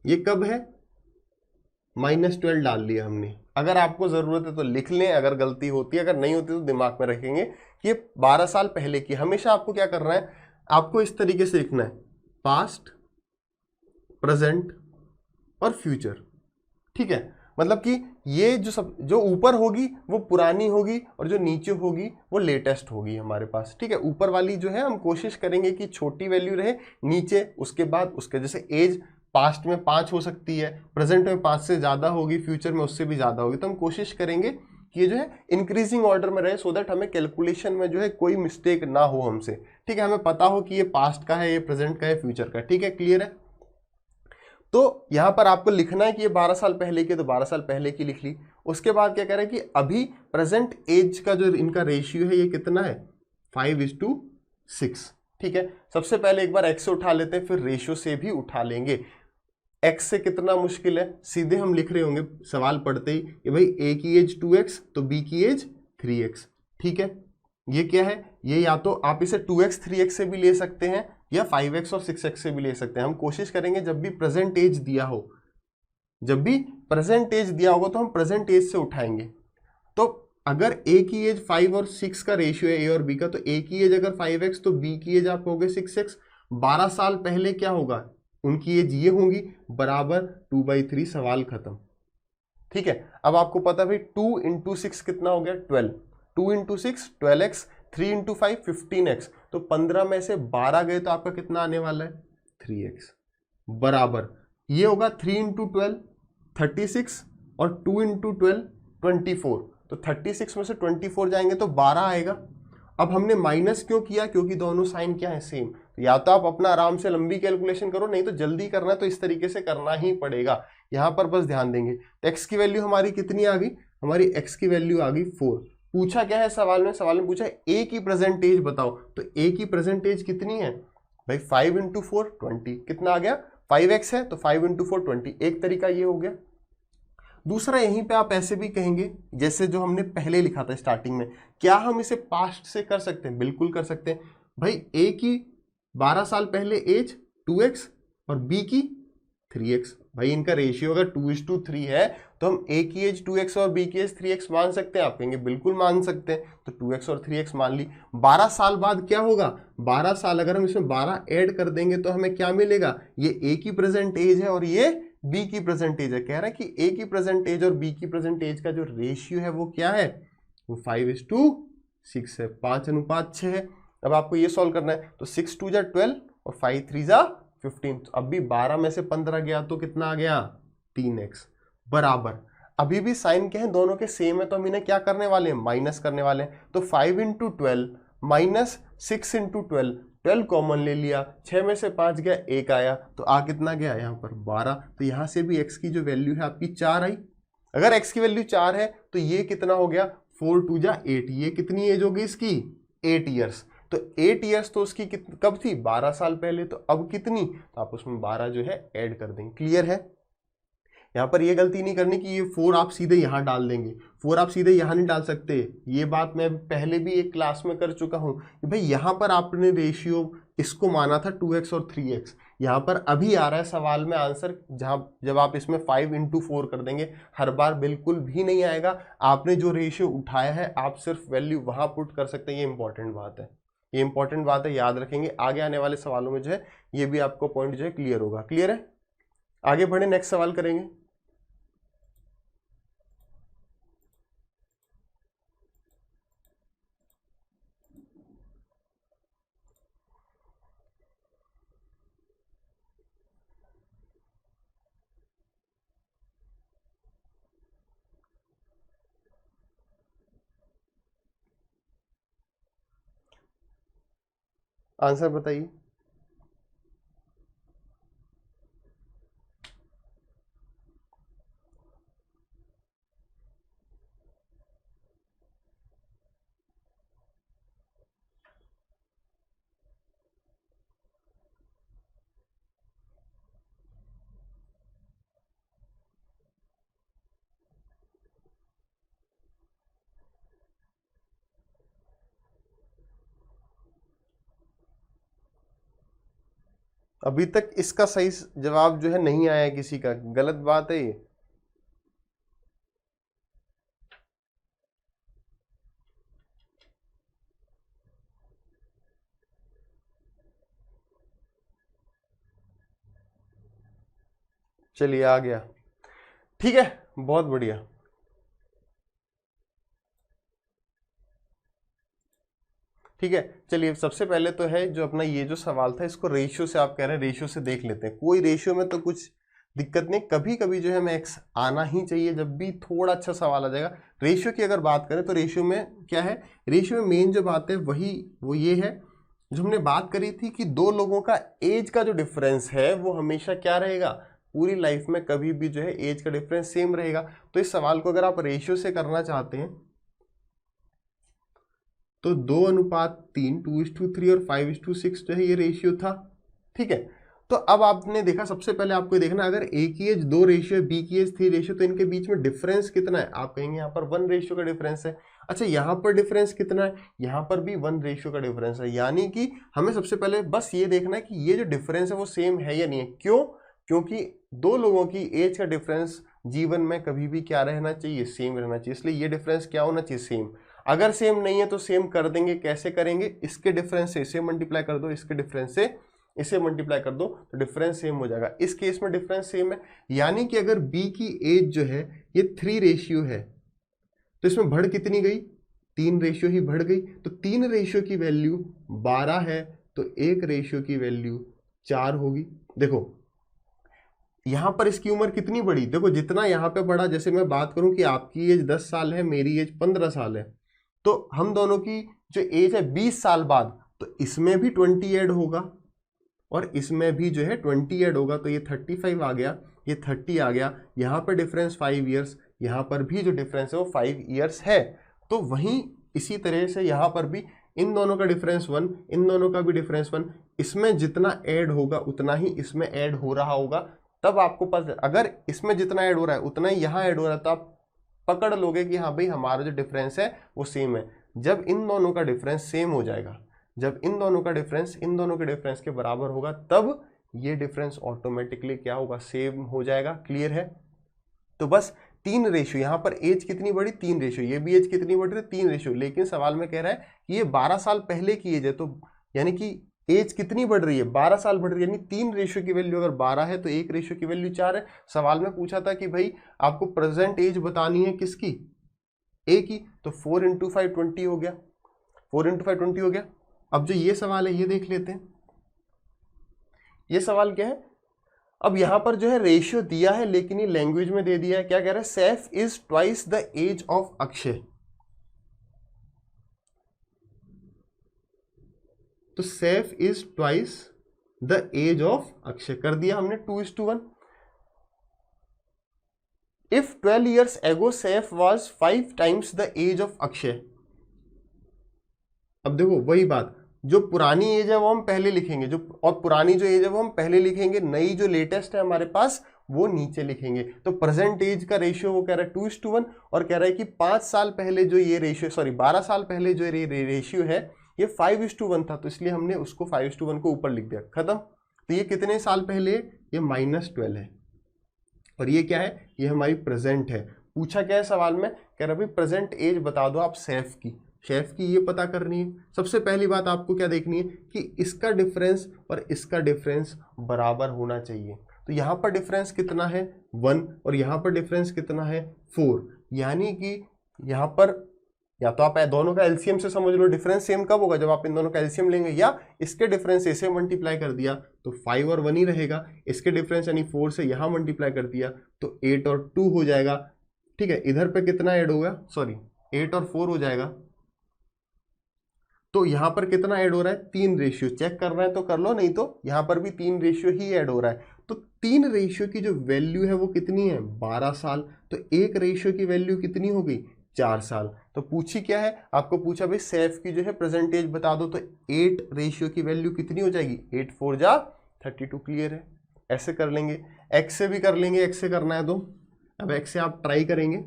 ये कब है, -12 डाल लिया हमने। अगर आपको जरूरत है तो लिख लें, अगर गलती होती है, अगर नहीं होती तो दिमाग में रखेंगे कि ये 12 साल पहले की। हमेशा आपको क्या करना है, आपको इस तरीके से लिखना है, पास्ट, प्रेजेंट और फ्यूचर, ठीक है। मतलब कि ये जो ऊपर होगी वो पुरानी होगी और जो नीचे होगी वो लेटेस्ट होगी हमारे पास, ठीक है। ऊपर वाली जो है हम कोशिश करेंगे कि छोटी वैल्यू रहे, नीचे उसके बाद उसके, जैसे एज पास्ट में 5 हो सकती है, प्रेजेंट में 5 से ज़्यादा होगी, फ्यूचर में उससे भी ज़्यादा होगी, तो हम कोशिश करेंगे कि ये जो है इंक्रीजिंग ऑर्डर में रहे, सो दैट हमें कैलकुलेशन में जो है कोई मिस्टेक ना हो हमसे, ठीक है। हमें पता हो कि ये पास्ट का है, ये प्रेजेंट का है, फ्यूचर का, ठीक है, क्लियर है। तो यहाँ पर आपको लिखना है कि ये 12 साल पहले की, तो 12 साल पहले की लिख ली। उसके बाद क्या कह रहे हैं कि अभी प्रेजेंट एज का जो इनका रेशियो है ये कितना है, 5:6, ठीक है। सबसे पहले एक बार एक्स से उठा लेते हैं, फिर रेशियो से भी उठा लेंगे। x से कितना मुश्किल है, सीधे हम लिख रहे होंगे सवाल पढ़ते ही कि भाई a की एज 2x तो b की एज 3x। ठीक है, ये क्या है, ये या तो आप इसे 2x 3x से भी ले सकते हैं या 5x और 6x से भी ले सकते हैं। हम कोशिश करेंगे जब भी प्रेजेंट एज दिया हो, जब भी प्रेजेंट एज दिया होगा तो हम प्रेजेंट एज से उठाएंगे। तो अगर a की एज 5 और 6 का रेशियो है a और b का, तो a की एज अगर 5x तो b की एज आप होगे 6x। 12 साल पहले क्या होगा, उनकी एज ये होंगी, बराबर 2/3, सवाल खत्म। ठीक है, अब आपको पता भाई 2 इंटू 6 कितना हो गया 12, 2 इंटू 6 12x, 3 इंटू 5 15x, तो 15 में से 12 गए तो आपका कितना आने वाला है 3x, बराबर ये होगा 3 इंटू 12 36 और 2 इंटू 12 24, तो 36 में से 24 जाएंगे तो 12 आएगा। अब हमने माइनस क्यों किया, क्योंकि दोनों साइन क्या है सेम। तो या तो आप अपना आराम से लंबी कैलकुलेशन करो, नहीं तो जल्दी करना है तो इस तरीके से करना ही पड़ेगा। यहां पर बस ध्यान देंगे। तो x की वैल्यू हमारी कितनी आ गई, हमारी x की वैल्यू आ गई 4। पूछा क्या है सवाल में, सवाल में पूछा है a की प्रेजेंटेज बताओ, तो a की प्रेजेंटेज कितनी है भाई 5 इंटू 4 20, कितना आ गया 5x है तो 5 इंटू 4 20। एक तरीका ये हो गया। दूसरा यहीं पे आप ऐसे भी कहेंगे जैसे जो हमने पहले लिखा था स्टार्टिंग में, क्या हम इसे पास्ट से कर सकते हैं, बिल्कुल कर सकते हैं भाई। a की 12 साल पहले एज 2x और b की 3x, भाई इनका रेशियो अगर 2:3 है तो हम a की एज 2x और b की एज 3x मान सकते हैं। आप कहेंगे बिल्कुल मान सकते हैं, तो 2x और 3x मान ली। 12 साल बाद क्या होगा, 12 साल अगर हम इसमें 12 ऐड कर देंगे तो हमें क्या मिलेगा, ये a की प्रेजेंट एज है और ये b की प्रेजेंट एज है। कह रहा है कि a की प्रेजेंट एज और b की प्रेजेंट एज का जो रेशियो है वो क्या है, वो 5:6 है, 5:6 है। अब आपको ये सॉल्व करना है, तो 6 2 जा 12 और 5 3 जा 15, तो अब भी 12 में से 15 गया तो कितना आ गया 3x, बराबर। अभी भी साइन क्या है, दोनों के सेम है, तो हम इन्हें क्या करने वाले हैं, माइनस करने वाले हैं। तो 5 इंटू 12 माइनस 6 इंटू 12, 12 कॉमन ले लिया, 6 में से 5 गया 1 आया, तो आ कितना गया यहाँ पर 12। तो यहाँ से भी x की जो वैल्यू है आपकी 4 आई। अगर x की वैल्यू 4 है तो ये कितना हो गया 4 2 जा 8, ये कितनी एज होगी इसकी 8 ईयर्स। तो 8 ईयर्स तो उसकी कब थी 12 साल पहले, तो अब कितनी, तो आप उसमें 12 जो है ऐड कर देंगे। क्लियर है, यहाँ पर ये गलती नहीं करनी कि ये 4 आप सीधे यहाँ डाल देंगे, 4 आप सीधे यहाँ नहीं डाल सकते। ये बात मैं पहले भी एक क्लास में कर चुका हूँ कि भाई यहाँ पर आपने रेशियो इसको माना था 2x और 3x, यहाँ पर अभी आ रहा है सवाल में आंसर, जहाँ जब आप इसमें 5 इंटू 4 कर देंगे, हर बार बिल्कुल भी नहीं आएगा। आपने जो रेशियो उठाया है आप सिर्फ वैल्यू वहाँ पुट कर सकते हैं। ये इंपॉर्टेंट बात है, ये इंपॉर्टेंट बात है, याद रखेंगे। आगे आने वाले सवालों में जो है ये भी आपको पॉइंट जो है क्लियर होगा। क्लियर है, आगे बढ़े, नेक्स्ट सवाल करेंगे। आंसर बताइए। अभी तक इसका सही जवाब जो है नहीं आया किसी का, गलत बात है ये। चलिए आ गया, ठीक है, बहुत बढ़िया। ठीक है, चलिए सबसे पहले तो है जो अपना ये जो सवाल था, इसको रेशियो से आप कह रहे हैं, रेशियो से देख लेते हैं। कोई रेशियो में तो कुछ दिक्कत नहीं, कभी कभी जो है हमें एक्स आना ही चाहिए, जब भी थोड़ा अच्छा सवाल आ जाएगा। रेशियो की अगर बात करें तो रेशियो में क्या है, रेशियो में मेन जो बात है वही वो ये है जो हमने बात करी थी कि दो लोगों का एज का जो डिफरेंस है वो हमेशा क्या रहेगा, पूरी लाइफ में कभी भी जो है एज का डिफरेंस सेम रहेगा। तो इस सवाल को अगर आप रेशियो से करना चाहते हैं तो 2:3, 2:3 और 5:6 जो है ये रेशियो था। ठीक है, तो अब आपने देखा, सबसे पहले आपको ये देखना, अगर ए की एज 2 रेशियो है, बी की एज 3 रेशियो, तो इनके बीच में डिफरेंस कितना है? आप कहेंगे यहाँ पर 1 रेशियो का डिफरेंस है। अच्छा, यहाँ पर डिफरेंस कितना है? यहाँ पर भी 1 रेशियो का डिफरेंस है। यानी कि हमें सबसे पहले बस ये देखना है कि ये जो डिफरेंस है वो सेम है या नहीं है। क्यों? क्योंकि दो लोगों की एज का डिफरेंस जीवन में कभी भी क्या रहना चाहिए? सेम रहना चाहिए। इसलिए ये डिफरेंस क्या होना चाहिए? सेम। अगर सेम नहीं है तो सेम कर देंगे। कैसे करेंगे? इसके डिफरेंस से इसे मल्टीप्लाई कर दो, इसके डिफरेंस से इसे मल्टीप्लाई कर दो, तो डिफरेंस सेम हो जाएगा। इस केस में डिफरेंस सेम है, यानी कि अगर बी की एज जो है ये 3 रेशियो है, तो इसमें बढ़ कितनी गई? 3 रेशियो ही बढ़ गई। तो 3 रेशियो की वैल्यू 12 है, तो 1 रेशियो की वैल्यू 4 होगी। देखो यहां पर इसकी उम्र कितनी बड़ी, देखो जितना यहां पे बढ़ा, जैसे मैं बात करूं कि आपकी एज 10 साल है, मेरी एज 15 साल है, तो हम दोनों की जो एज है 20 साल बाद, तो इसमें भी 20 ऐड होगा और इसमें भी जो है 20 ऐड होगा, तो ये 35 आ गया, ये 30 आ गया। यहाँ पर डिफरेंस 5 ईयर्स, यहाँ पर भी जो डिफरेंस है वो 5 ईयर्स है। तो वहीं इसी तरह से यहाँ पर भी इन दोनों का डिफरेंस 1, इन दोनों का भी डिफरेंस 1, इसमें जितना ऐड होगा उतना ही इसमें ऐड हो रहा होगा। तब आपको पता, अगर इसमें जितना ऐड हो रहा है उतना ही यहाँ ऐड हो रहा है, तो आप पकड़ लोगे कि हाँ भाई हमारा जो डिफरेंस है वो सेम है। जब इन दोनों का डिफरेंस सेम हो जाएगा, जब इन दोनों का डिफरेंस इन दोनों के डिफरेंस के बराबर होगा, तब ये डिफरेंस ऑटोमेटिकली क्या होगा? सेम हो जाएगा। क्लियर है? तो बस 3 रेशियो, यहां पर एज कितनी बढ़ी? 3 रेशियो, ये भी एज कितनी बढ़ रही है? 3 रेशियो। लेकिन सवाल में कह रहा है कि ये 12 साल पहले की एज है, तो यानी कि एज कितनी बढ़ रही है? 12 साल बढ़ रही है। यानी 3 रेशियो की वैल्यू अगर 12 है तो 1 रेशियो की वैल्यू 4 है। सवाल में पूछा था कि भाई आपको प्रेजेंट एज बतानी है किसकी? ए की। तो 4 इंटू 5 20 हो गया, 4 इंटू 5 20 हो गया। अब जो ये सवाल है ये देख लेते हैं। ये सवाल क्या है? अब यहां पर जो है रेशियो दिया है, लेकिन ये लैंग्वेज में दे दिया है। क्या कह रहा है? Saif is twice the age of Akshay. तो Saif is twice the age of Akshay कर दिया हमने 2:1। If 12 years ago Saif was 5 times the age of Akshay. अब देखो वही बात, जो पुरानी एज है वो हम पहले लिखेंगे, जो और पुरानी जो एज है वो हम पहले लिखेंगे, नई जो लेटेस्ट है हमारे पास वो नीचे लिखेंगे। तो प्रेजेंट एज का रेशियो वो कह रहा है 2:1, और कह रहा है कि 5 साल पहले जो ये रेशियो, सॉरी 12 साल पहले जो रेशियो है ये 5:1 था, तो इसलिए हमने उसको 5:1 को ऊपर लिख दिया। खत्म। तो ये कितने साल पहले? ये -12 है। और ये क्या है? ये हमारी प्रेजेंट है। पूछा क्या है सवाल में? कह रहा भाई प्रेजेंट एज बता दो आप सैफ की। सैफ की ये पता करनी है। सबसे पहली बात आपको क्या देखनी है कि इसका डिफरेंस और इसका डिफरेंस बराबर होना चाहिए। तो यहाँ पर डिफरेंस कितना है? 1, और यहाँ पर डिफरेंस कितना है? 4। यानी कि यहाँ पर या तो आप दोनों का एलसीएम से समझ लो। डिफरेंस सेम कब होगा? जब आप इन दोनों का एलसीएम लेंगे, या इसके डिफरेंस से इसे मल्टीप्लाई कर दिया तो 5 और 1 ही रहेगा। इसके डिफरेंस यानी 4 से यहाँ मल्टीप्लाई कर दिया तो 8 और 2 हो जाएगा। ठीक है, इधर पे कितना ऐड होगा? सॉरी 8 और 4 हो जाएगा। तो यहां पर कितना ऐड हो रहा है? 3 रेशियो। चेक करना है तो कर लो, नहीं तो यहां पर भी 3 रेशियो ही ऐड हो रहा है। तो 3 रेशियो की जो वैल्यू है वो कितनी है? 12 साल। तो 1 रेशियो की वैल्यू कितनी हो गई? 4 साल। तो पूछी क्या है? आपको पूछा भाई सैफ की जो है प्रेजेंटेज बता दो, तो 8 रेशियो की वैल्यू कितनी हो जाएगी? 8 4 जा 32। क्लियर है? ऐसे कर लेंगे, एक्स से भी कर लेंगे, एक्स से करना है तो अब एक्स से आप ट्राई करेंगे।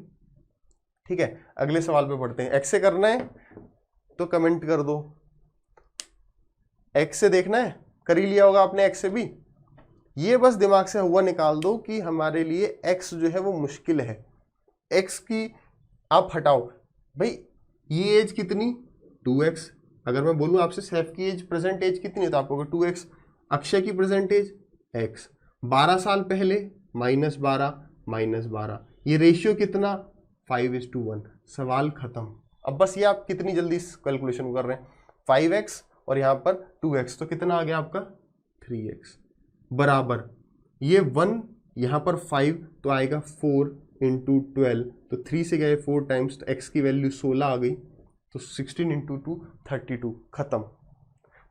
ठीक है, अगले सवाल पे बढ़ते हैं। एक्स से करना है तो कमेंट कर दो। एक्स से देखना है, कर ही लिया होगा आपने एक्स से भी। ये बस दिमाग से हुआ निकाल दो कि हमारे लिए एक्स जो है वो मुश्किल है। एक्स की आप हटाओ भाई। ये एज कितनी? 2x। अगर मैं बोलूं आपसे सैफ की एज प्रेजेंट एज कितनी है तो आप कहोगे 2x। अक्षय की प्रेजेंट एज x। 12 साल पहले -12 -12। ये रेशियो कितना? 5:1। सवाल खत्म। अब बस ये आप कितनी जल्दी इस कैलकुलेशन कर रहे हैं? 5x और यहाँ पर 2x, तो कितना आ गया आपका? 3x बराबर ये 1, यहाँ पर 5, तो आएगा 4 इंटू 12, तो 3 से गए 4 टाइम्स, तो x की वैल्यू 16 आ गई, तो 16 इंटू 2 32। खत्म।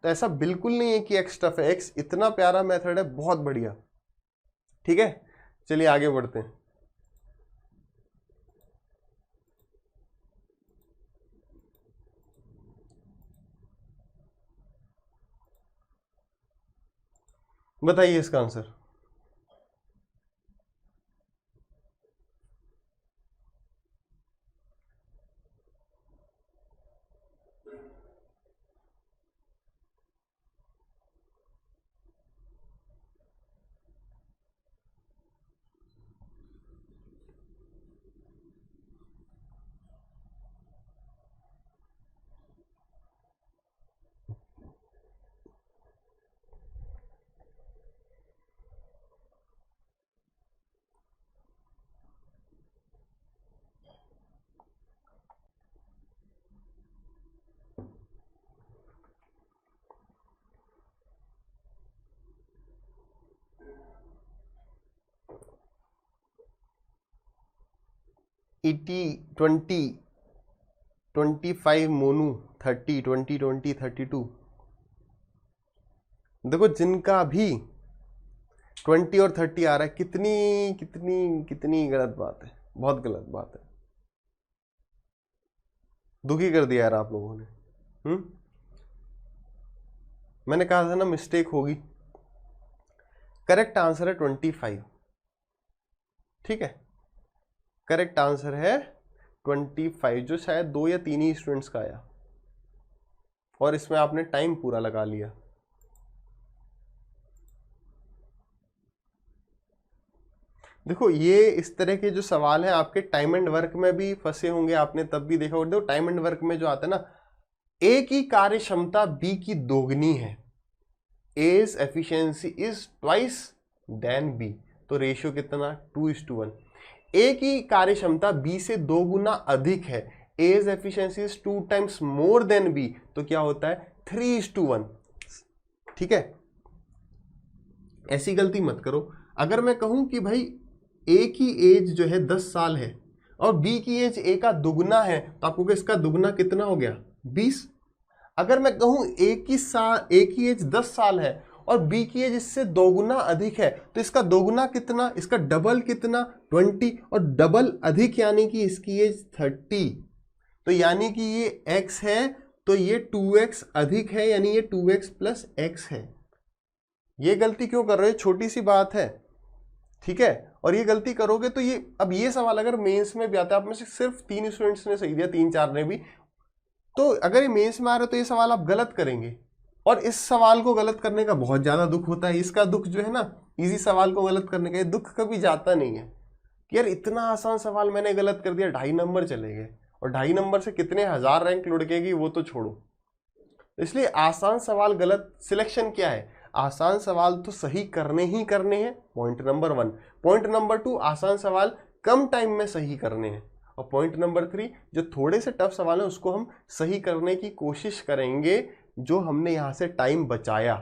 तो ऐसा बिल्कुल नहीं है कि x टफ है, x इतना प्यारा मेथड है, बहुत बढ़िया। ठीक है, चलिए आगे बढ़ते हैं। बताइए इसका आंसर। ET 20 25 मोनू 30 20 20 32। देखो जिनका भी 20 और 30 आ रहा है, कितनी कितनी कितनी गलत बात है, बहुत गलत बात है। दुखी कर दिया यार आप लोगों ने। मैंने कहा था ना मिस्टेक होगी। करेक्ट आंसर है 25। ठीक है, करेक्ट आंसर है 25, जो शायद 2 या 3 ही स्टूडेंट्स का आया, और इसमें आपने टाइम पूरा लगा लिया। देखो ये इस तरह के जो सवाल है आपके टाइम एंड वर्क में भी फंसे होंगे, आपने तब भी देखा होगा। देखो टाइम एंड वर्क में जो आता है ना, ए की कार्य क्षमता बी की दोगुनी है, A's efficiency is twice than B, तो रेशियो कितना 2:1। ए की कार्य क्षमता बी से 2 गुना अधिक है, A's efficiency is 2 times more than B, तो क्या होता है 3:1। ठीक है, ऐसी गलती मत करो। अगर मैं कहूं कि भाई ए की एज जो है 10 साल है और बी की एज ए का दुगना है, तो आपको इसका दुगना कितना हो गया 20। अगर मैं कहूं ए की एज 10 साल है और बी की एज इससे दोगुना अधिक है, तो इसका दोगुना कितना, इसका डबल कितना 20, और डबल अधिक यानी कि इसकी एज 30, तो यानी कि ये x है तो ये 2x अधिक है, यानी ये 2x प्लस x है। ये गलती क्यों कर रहे हो, छोटी सी बात है। ठीक है, और ये गलती करोगे तो ये, अब ये सवाल अगर मेंस में भी आता है, आप में से सिर्फ 3 स्टूडेंट्स ने सही दिया, 3-4 ने भी, तो अगर ये मेंस में आ रहा है तो ये सवाल आप गलत करेंगे, और इस सवाल को गलत करने का बहुत ज्यादा दुख होता है। इसका दुख जो है ना, इजी सवाल को गलत करने का, ये दुख कभी जाता नहीं है कि यार इतना आसान सवाल मैंने गलत कर दिया, 2.5 नंबर चले गए, और 2.5 नंबर से कितने हजार रैंक लुढ़केगी वो तो छोड़ो। इसलिए आसान सवाल गलत, सिलेक्शन क्या है, आसान सवाल तो सही करने ही करने हैं, पॉइंट नंबर 1। पॉइंट नंबर 2, आसान सवाल कम टाइम में सही करने हैं, और पॉइंट नंबर 3, जो थोड़े से टफ सवाल है उसको हम सही करने की कोशिश करेंगे। जो हमने यहाँ से टाइम बचाया,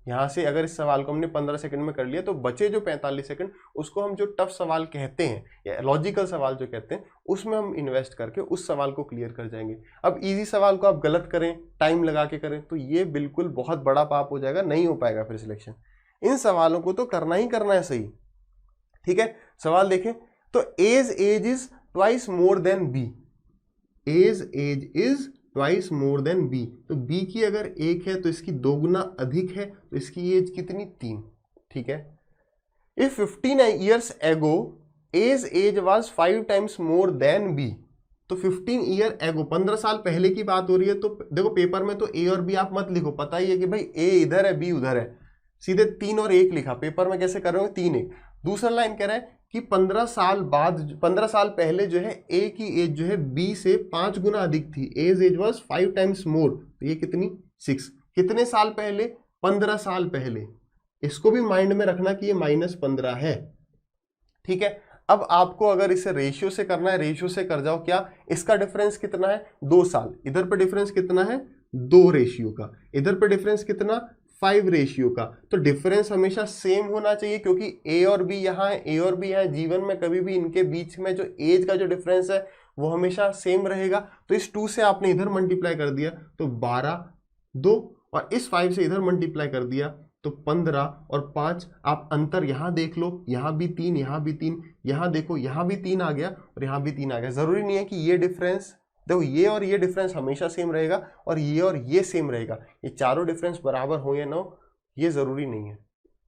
यहाँ से अगर इस सवाल को हमने 15 सेकंड में कर लिया, तो बचे जो 45 सेकंड उसको हम जो टफ सवाल कहते हैं या लॉजिकल सवाल जो कहते हैं, उसमें हम इन्वेस्ट करके उस सवाल को क्लियर कर जाएंगे। अब इजी सवाल को आप गलत करें, टाइम लगा के करें, तो ये बिल्कुल बहुत बड़ा पाप हो जाएगा, नहीं हो पाएगा फिर सिलेक्शन। इन सवालों को तो करना ही करना है सही। ठीक है, सवाल देखें तो A's is twice more than B, A's is twice more than B, तो बी की अगर 1 है तो इसकी 2 गुना अधिक है, तो इसकी एज कितनी 3। ठीक है, if 15 years ago age was 5 times more than B, तो 15 ईयर एगो 15 साल पहले की बात हो रही है। तो देखो पेपर में तो ए और बी आप मत लिखो, पता ही है कि भाई ए इधर है बी उधर है, सीधे 3 और 1 लिखा। पेपर में कैसे कर रहे हो 3 1। दूसरा लाइन कह रहा है कि 15 साल पहले जो है ए की एज जो है बी से 5 गुना अधिक थी, एज वाज 5 टाइम्स मोर, तो ये कितनी 6। कितने साल पहले, 15 साल पहले। इसको भी माइंड में रखना कि ये -15 है। ठीक है, अब आपको अगर इसे रेशियो से करना है, रेशियो से कर जाओ। क्या इसका डिफरेंस कितना है 2 साल, इधर पे डिफरेंस कितना है 2 रेशियो का, इधर पे डिफरेंस कितना 5 रेशियो का, तो डिफरेंस हमेशा सेम होना चाहिए, क्योंकि ए और बी यहाँ है, ए और बी यहाँ है। जीवन में कभी भी इनके बीच में जो एज का जो डिफरेंस है वो हमेशा सेम रहेगा। तो इस 2 से आपने इधर मल्टीप्लाई कर दिया तो 12 2, और इस 5 से इधर मल्टीप्लाई कर दिया तो 15 और 5। आप अंतर यहाँ देख लो, यहाँ भी 3, यहाँ भी 3, यहाँ देखो यहाँ भी 3 आ गया और यहाँ भी 3 आ गया। जरूरी नहीं है कि ये डिफरेंस, देखो ये और ये डिफरेंस हमेशा सेम रहेगा और ये सेम रहेगा, ये चारों डिफरेंस बराबर हो या ना हो ये जरूरी नहीं है।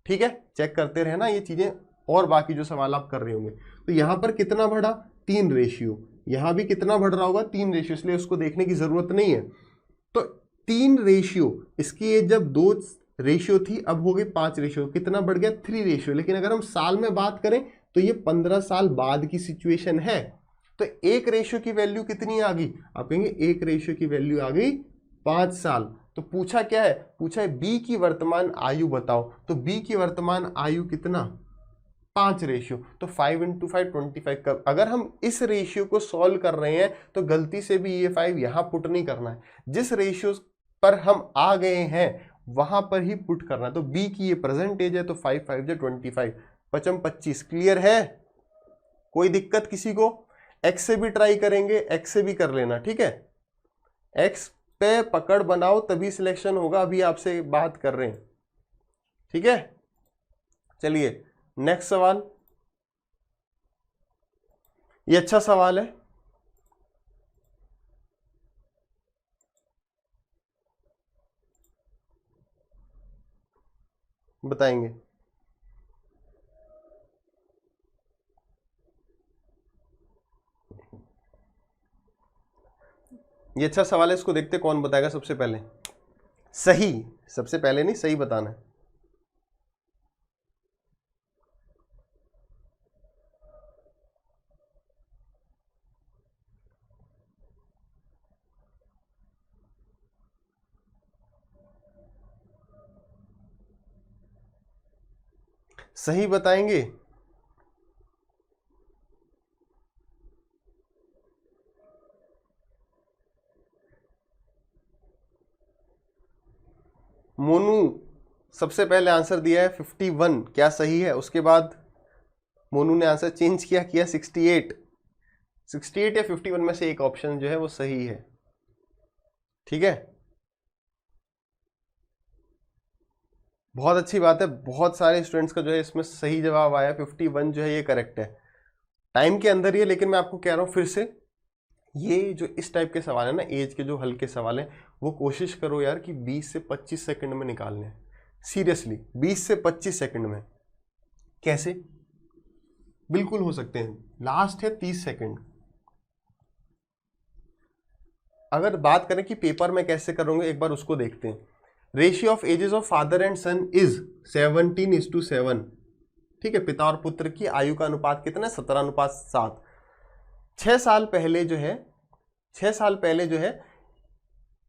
ठीक है, चेक करते रहना ये चीजें और बाकी जो सवाल आप कर रहे होंगे। तो यहां पर कितना बढ़ा, 3 रेशियो, यहां भी कितना बढ़ रहा होगा, 3 रेशियो, इसलिए उसको देखने की जरूरत नहीं है। तो 3 रेशियो, इसकी एज जब 2 रेशियो थी अब हो गई 5 रेशियो, कितना बढ़ गया, 3 रेशियो। लेकिन अगर हम साल में बात करें तो ये 15 साल बाद की सिचुएशन है। तो 1 रेशियो की वैल्यू कितनी आ गई, आप कहेंगे 1 रेशियो की वैल्यू आ गई 5 साल। तो पूछा क्या है, पूछा है बी की वर्तमान आयु बताओ। तो बी की वर्तमान आयु कितना, 5 रेशियो, तो 5 × 5 25 का। अगर हम इस रेशियो को सॉल्व कर रहे हैं तो गलती से भी ये 5 यहां पुट नहीं करना है, जिस रेशियो पर हम आ गए हैं वहां पर ही पुट करना है। तो बी की ये प्रेजेंट एज है, तो 5 5 जो 25, 55 25। क्लियर है, कोई दिक्कत किसी को? एक्स से भी ट्राई करेंगे, एक्स से भी कर लेना, ठीक है। एक्स पे पकड़ बनाओ तभी सिलेक्शन होगा, अभी आपसे बात कर रहे हैं, ठीक है। चलिए नेक्स्ट सवाल, ये अच्छा सवाल है। बताएंगे, ये अच्छा सवाल है, इसको देखते कौन बताएगा सबसे पहले। सही, सबसे पहले नहीं, सही बताना है। सही बताएंगे, मोनू सबसे पहले आंसर दिया है 51, क्या सही है? उसके बाद मोनू ने आंसर चेंज किया 68 या 51 में से एक ऑप्शन जो है वो सही है, ठीक है। बहुत अच्छी बात है, बहुत सारे स्टूडेंट्स का जो है इसमें सही जवाब आया, 51 जो है ये करेक्ट है, टाइम के अंदर ही है। लेकिन मैं आपको कह रहा हूं फिर से, ये जो इस टाइप के सवाल है ना, एज के जो हल्के सवाल हैं, वो कोशिश करो यार कि 20 से 25 सेकंड में निकालने हैं। सीरियसली 20 से 25 सेकंड में कैसे, बिल्कुल हो सकते हैं। लास्ट है 30 सेकंड। अगर बात करें कि पेपर में कैसे करोगे, एक बार उसको देखते हैं। Ratio of ages of father and son is 17:7, ठीक है। पिता और पुत्र की आयु का अनुपात कितना है, 17:7। 6 साल पहले जो है, 6 साल पहले जो है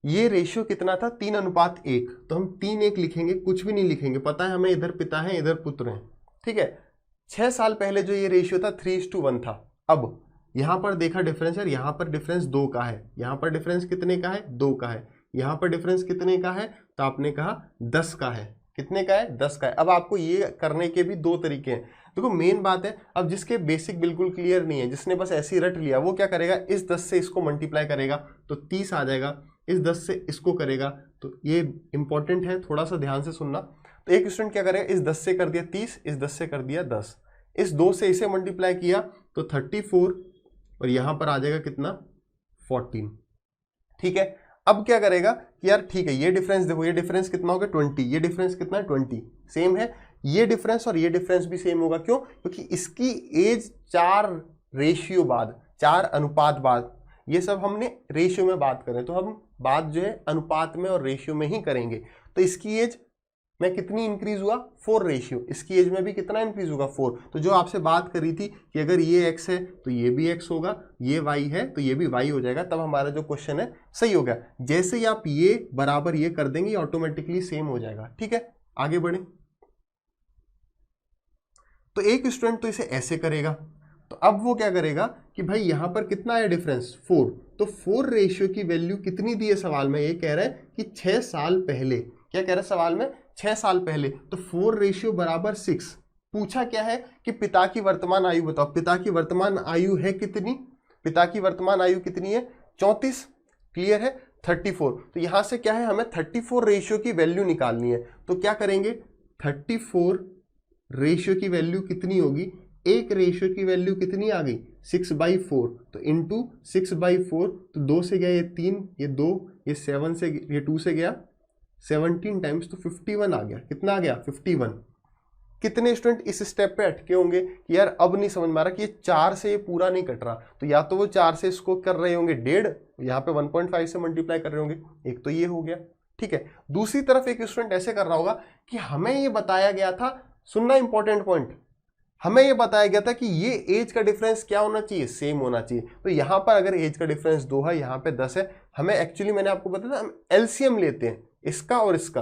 ये रेशियो कितना था, 3:1। तो हम 3:1 लिखेंगे, कुछ भी नहीं लिखेंगे, पता है हमें इधर पिता है इधर पुत्र है, ठीक है। 6 साल पहले जो ये रेशियो था 3:1 था। अब यहां पर देखा डिफरेंस यार, यहां पर डिफरेंस 2 का है, यहां पर डिफरेंस कितने का है, 2 का है, यहां पर डिफरेंस कितने का है, तो आपने कहा 10 का है। कितने का है, 10 का है। अब आपको ये करने के भी 2 तरीके हैं। देखो मेन बात है, अब जिसके बेसिक बिल्कुल क्लियर नहीं है, जिसने बस ऐसे ही रट लिया, वो क्या करेगा, इस 10 से इसको मल्टीप्लाई करेगा तो 30 आ जाएगा, इस 10 से इसको करेगा तो ये इंपॉर्टेंट है, थोड़ा सा ध्यान से सुनना। तो एक स्टूडेंट क्या करेगा, इस 10 से कर दिया 30, इस 10 से कर दिया 10, इस 2 से इसे मल्टीप्लाई किया तो 34, और यहां पर आ जाएगा कितना, 14, ठीक है। अब क्या करेगा कि यार ठीक है, ये डिफरेंस देखो, ये डिफरेंस कितना होगा 20, ये डिफरेंस कितना है 20, सेम है। ये डिफरेंस और ये डिफरेंस भी सेम होगा, क्यों, क्योंकि इसकी एज 4 रेशियो बाद, 4 अनुपात बाद, ये सब हमने रेशियो में बात करें, तो हम बात जो है अनुपात में और रेशियो में ही करेंगे। तो इसकी एज में कितनी इंक्रीज हुआ, 4 रेशियो, इसकी एज में भी कितना इंक्रीज होगा, 4। तो जो आपसे बात करी थी कि अगर ये x है तो ये भी x होगा, ये y है तो ये भी y हो जाएगा, तब हमारा जो क्वेश्चन है सही हो गया। जैसे ही आप ये बराबर ये कर देंगे, ऑटोमेटिकली सेम हो जाएगा, ठीक है। आगे बढ़े, तो एक स्टूडेंट तो इसे ऐसे करेगा, तो अब वो क्या करेगा कि भाई यहां पर कितना है डिफरेंस, 4, तो 4 रेशियो की वैल्यू कितनी दी है सवाल में, ये कह रहा है कि 6 साल पहले, क्या कह रहा है सवाल में, 6 साल पहले, तो 4 रेशियो बराबर 6। पूछा क्या है कि पिता की वर्तमान आयु बताओ, पिता की वर्तमान आयु है कितनी, पिता की वर्तमान आयु कितनी है, 34, क्लियर है, 34। तो यहां से क्या है, हमें 34 रेशियो की वैल्यू निकालनी है। तो क्या करेंगे, 34 रेशियो की वैल्यू कितनी होगी, एक रेशियो की वैल्यू कितनी आ गई, 6/4, तो इंटू 6/4, तो 2 से गया ये 3, ये 2, ये 7 से, ये 2 से गया 17 टाइम्स, तो 51 आ गया, कितना आ गया 51। कितने स्टूडेंट इस स्टेप पे अटके होंगे कि यार अब नहीं समझ में आ रहा कि ये 4 से ये पूरा नहीं कट रहा, तो या तो वो 4 से इसको कर रहे होंगे 1.5, यहाँ पे 1.5 से मल्टीप्लाई कर रहे होंगे, एक तो ये हो गया, ठीक है। दूसरी तरफ एक स्टूडेंट ऐसे कर रहा होगा कि हमें ये बताया गया था, सुनना इंपॉर्टेंट पॉइंट, हमें ये बताया गया था कि ये एज का डिफरेंस क्या होना चाहिए, सेम होना चाहिए। तो यहां पर अगर एज का डिफरेंस 2 है, यहां पे 10 है, हमें एक्चुअली मैंने आपको बताया था हम एलसीएम लेते हैं इसका और इसका,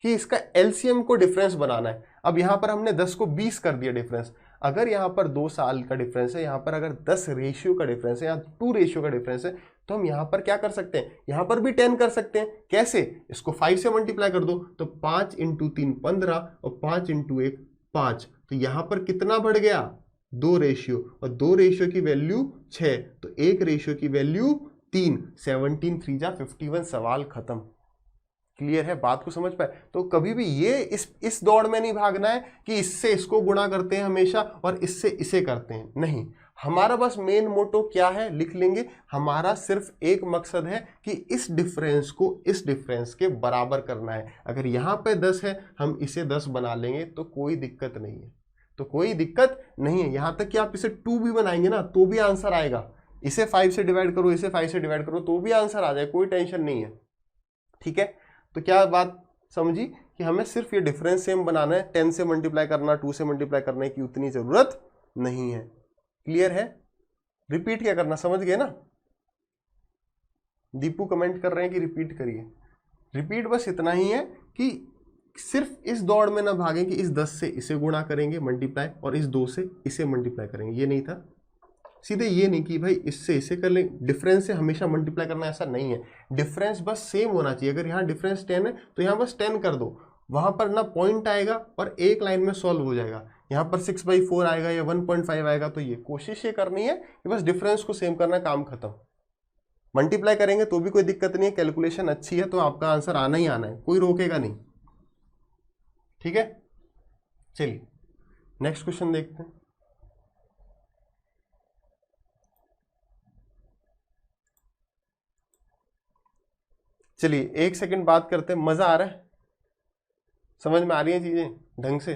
कि इसका एलसीएम को डिफरेंस बनाना है। अब यहां पर हमने 10 को 20 कर दिया डिफरेंस, अगर यहां पर 2 साल का डिफरेंस है, यहां पर अगर 10 रेशियो का डिफरेंस है या 2 रेशियो का डिफरेंस है, तो हम यहां पर क्या कर सकते हैं, यहां पर भी 10 कर सकते हैं। कैसे, इसको 5 से मल्टीप्लाई कर दो, तो 5 × 3 15 और 5 × 1 5, तो यहां पर कितना बढ़ गया, 2 रेशियो, और 2 रेशियो की वैल्यू 6, तो 1 रेशियो की वैल्यू 3, 17 3 जा 51, सवाल खत्म। क्लियर है, बात को समझ पाए। तो कभी भी ये इस दौड़ में नहीं भागना है कि इससे इसको गुणा करते हैं हमेशा और इससे इसे करते हैं, नहीं। हमारा बस मेन मोटो क्या है, लिख लेंगे, हमारा सिर्फ एक मकसद है कि इस डिफरेंस को इस डिफरेंस के बराबर करना है। अगर यहाँ पे 10 है, हम इसे 10 बना लेंगे तो कोई दिक्कत नहीं है, तो कोई दिक्कत नहीं है। यहाँ तक कि आप इसे 2 भी बनाएंगे ना तो भी आंसर आएगा, इसे 5 से डिवाइड करो, इसे 5 से डिवाइड करो तो भी आंसर आ जाए, कोई टेंशन नहीं है, ठीक है। तो क्या बात समझी कि हमें सिर्फ ये डिफरेंस सेम बनाना है, 10 से मल्टीप्लाई करना, 2 से मल्टीप्लाई करने की उतनी जरूरत नहीं है। क्लियर है, रिपीट क्या करना, समझ गए ना। दीपू कमेंट कर रहे हैं कि रिपीट करिए, रिपीट बस इतना ही है कि सिर्फ इस दौड़ में ना भागें कि इस 10 से इसे गुणा करेंगे मल्टीप्लाई और इस 2 से इसे मल्टीप्लाई करेंगे, ये नहीं था। सीधे ये नहीं कि भाई इससे इसे कर लें, डिफरेंस से हमेशा मल्टीप्लाई करना, ऐसा नहीं है। डिफरेंस बस सेम होना चाहिए। अगर यहाँ डिफरेंस 10 है तो यहाँ बस 10 कर दो, वहां पर ना पॉइंट आएगा और एक लाइन में सॉल्व हो जाएगा। यहाँ पर 6/4 आएगा या 1.5 आएगा, तो ये कोशिश ये करनी है कि बस डिफरेंस को सेम करना, काम खत्म। मल्टीप्लाई करेंगे तो भी कोई दिक्कत नहीं है, कैलकुलेशन अच्छी है तो आपका आंसर आना ही आना है, कोई रोकेगा नहीं, ठीक है। चलिए नेक्स्ट क्वेश्चन देखते हैं। चलिए 1 सेकंड बात करते हैं, मजा आ रहा है, समझ में आ रही है चीजें ढंग से,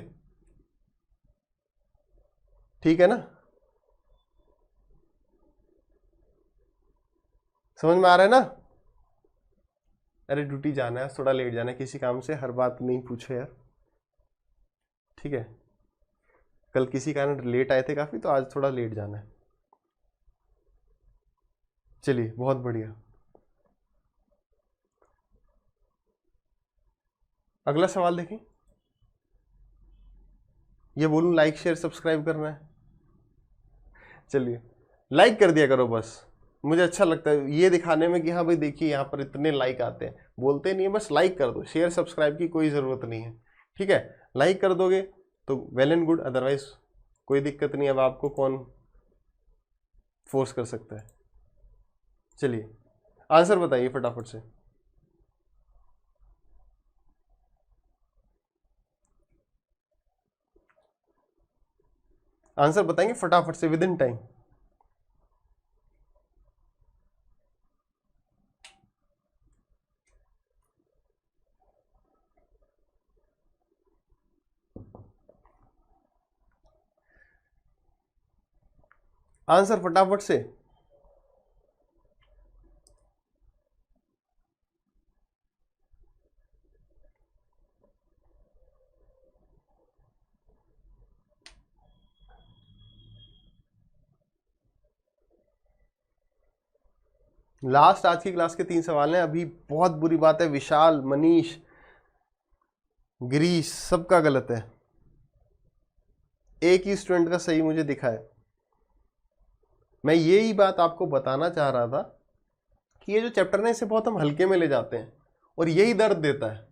ठीक है ना, समझ में आ रहा है ना। अरे ड्यूटी जाना है, थोड़ा लेट जाना है किसी काम से, हर बात नहीं पूछो यार, ठीक है। कल किसी कारण लेट आए थे काफी, तो आज थोड़ा लेट जाना है। चलिए बहुत बढ़िया, अगला सवाल देखें। ये बोलूं लाइक शेयर सब्सक्राइब करना है, चलिए लाइक कर दिया करो बस, मुझे अच्छा लगता है ये दिखाने में कि हाँ भाई देखिए यहाँ पर इतने लाइक आते हैं, बोलते नहीं है, बस लाइक कर दो, शेयर सब्सक्राइब की कोई ज़रूरत नहीं है, ठीक है। लाइक कर दोगे तो वेल एंड गुड, अदरवाइज कोई दिक्कत नहीं, अब आपको कौन फोर्स कर सकता है। चलिए आंसर बताइए फटाफट से। आंसर बताएंगे फटाफट से विद इन टाइम। आंसर फटाफट से। लास्ट आज की क्लास के 3 सवाल हैं। अभी बहुत बुरी बात है, विशाल, मनीष, गिरीश सबका गलत है, एक ही स्टूडेंट का सही मुझे दिखा है। मैं यही बात आपको बताना चाह रहा था कि ये जो चैप्टर है इसे बहुत हम हल्के में ले जाते हैं और यही दर्द देता है।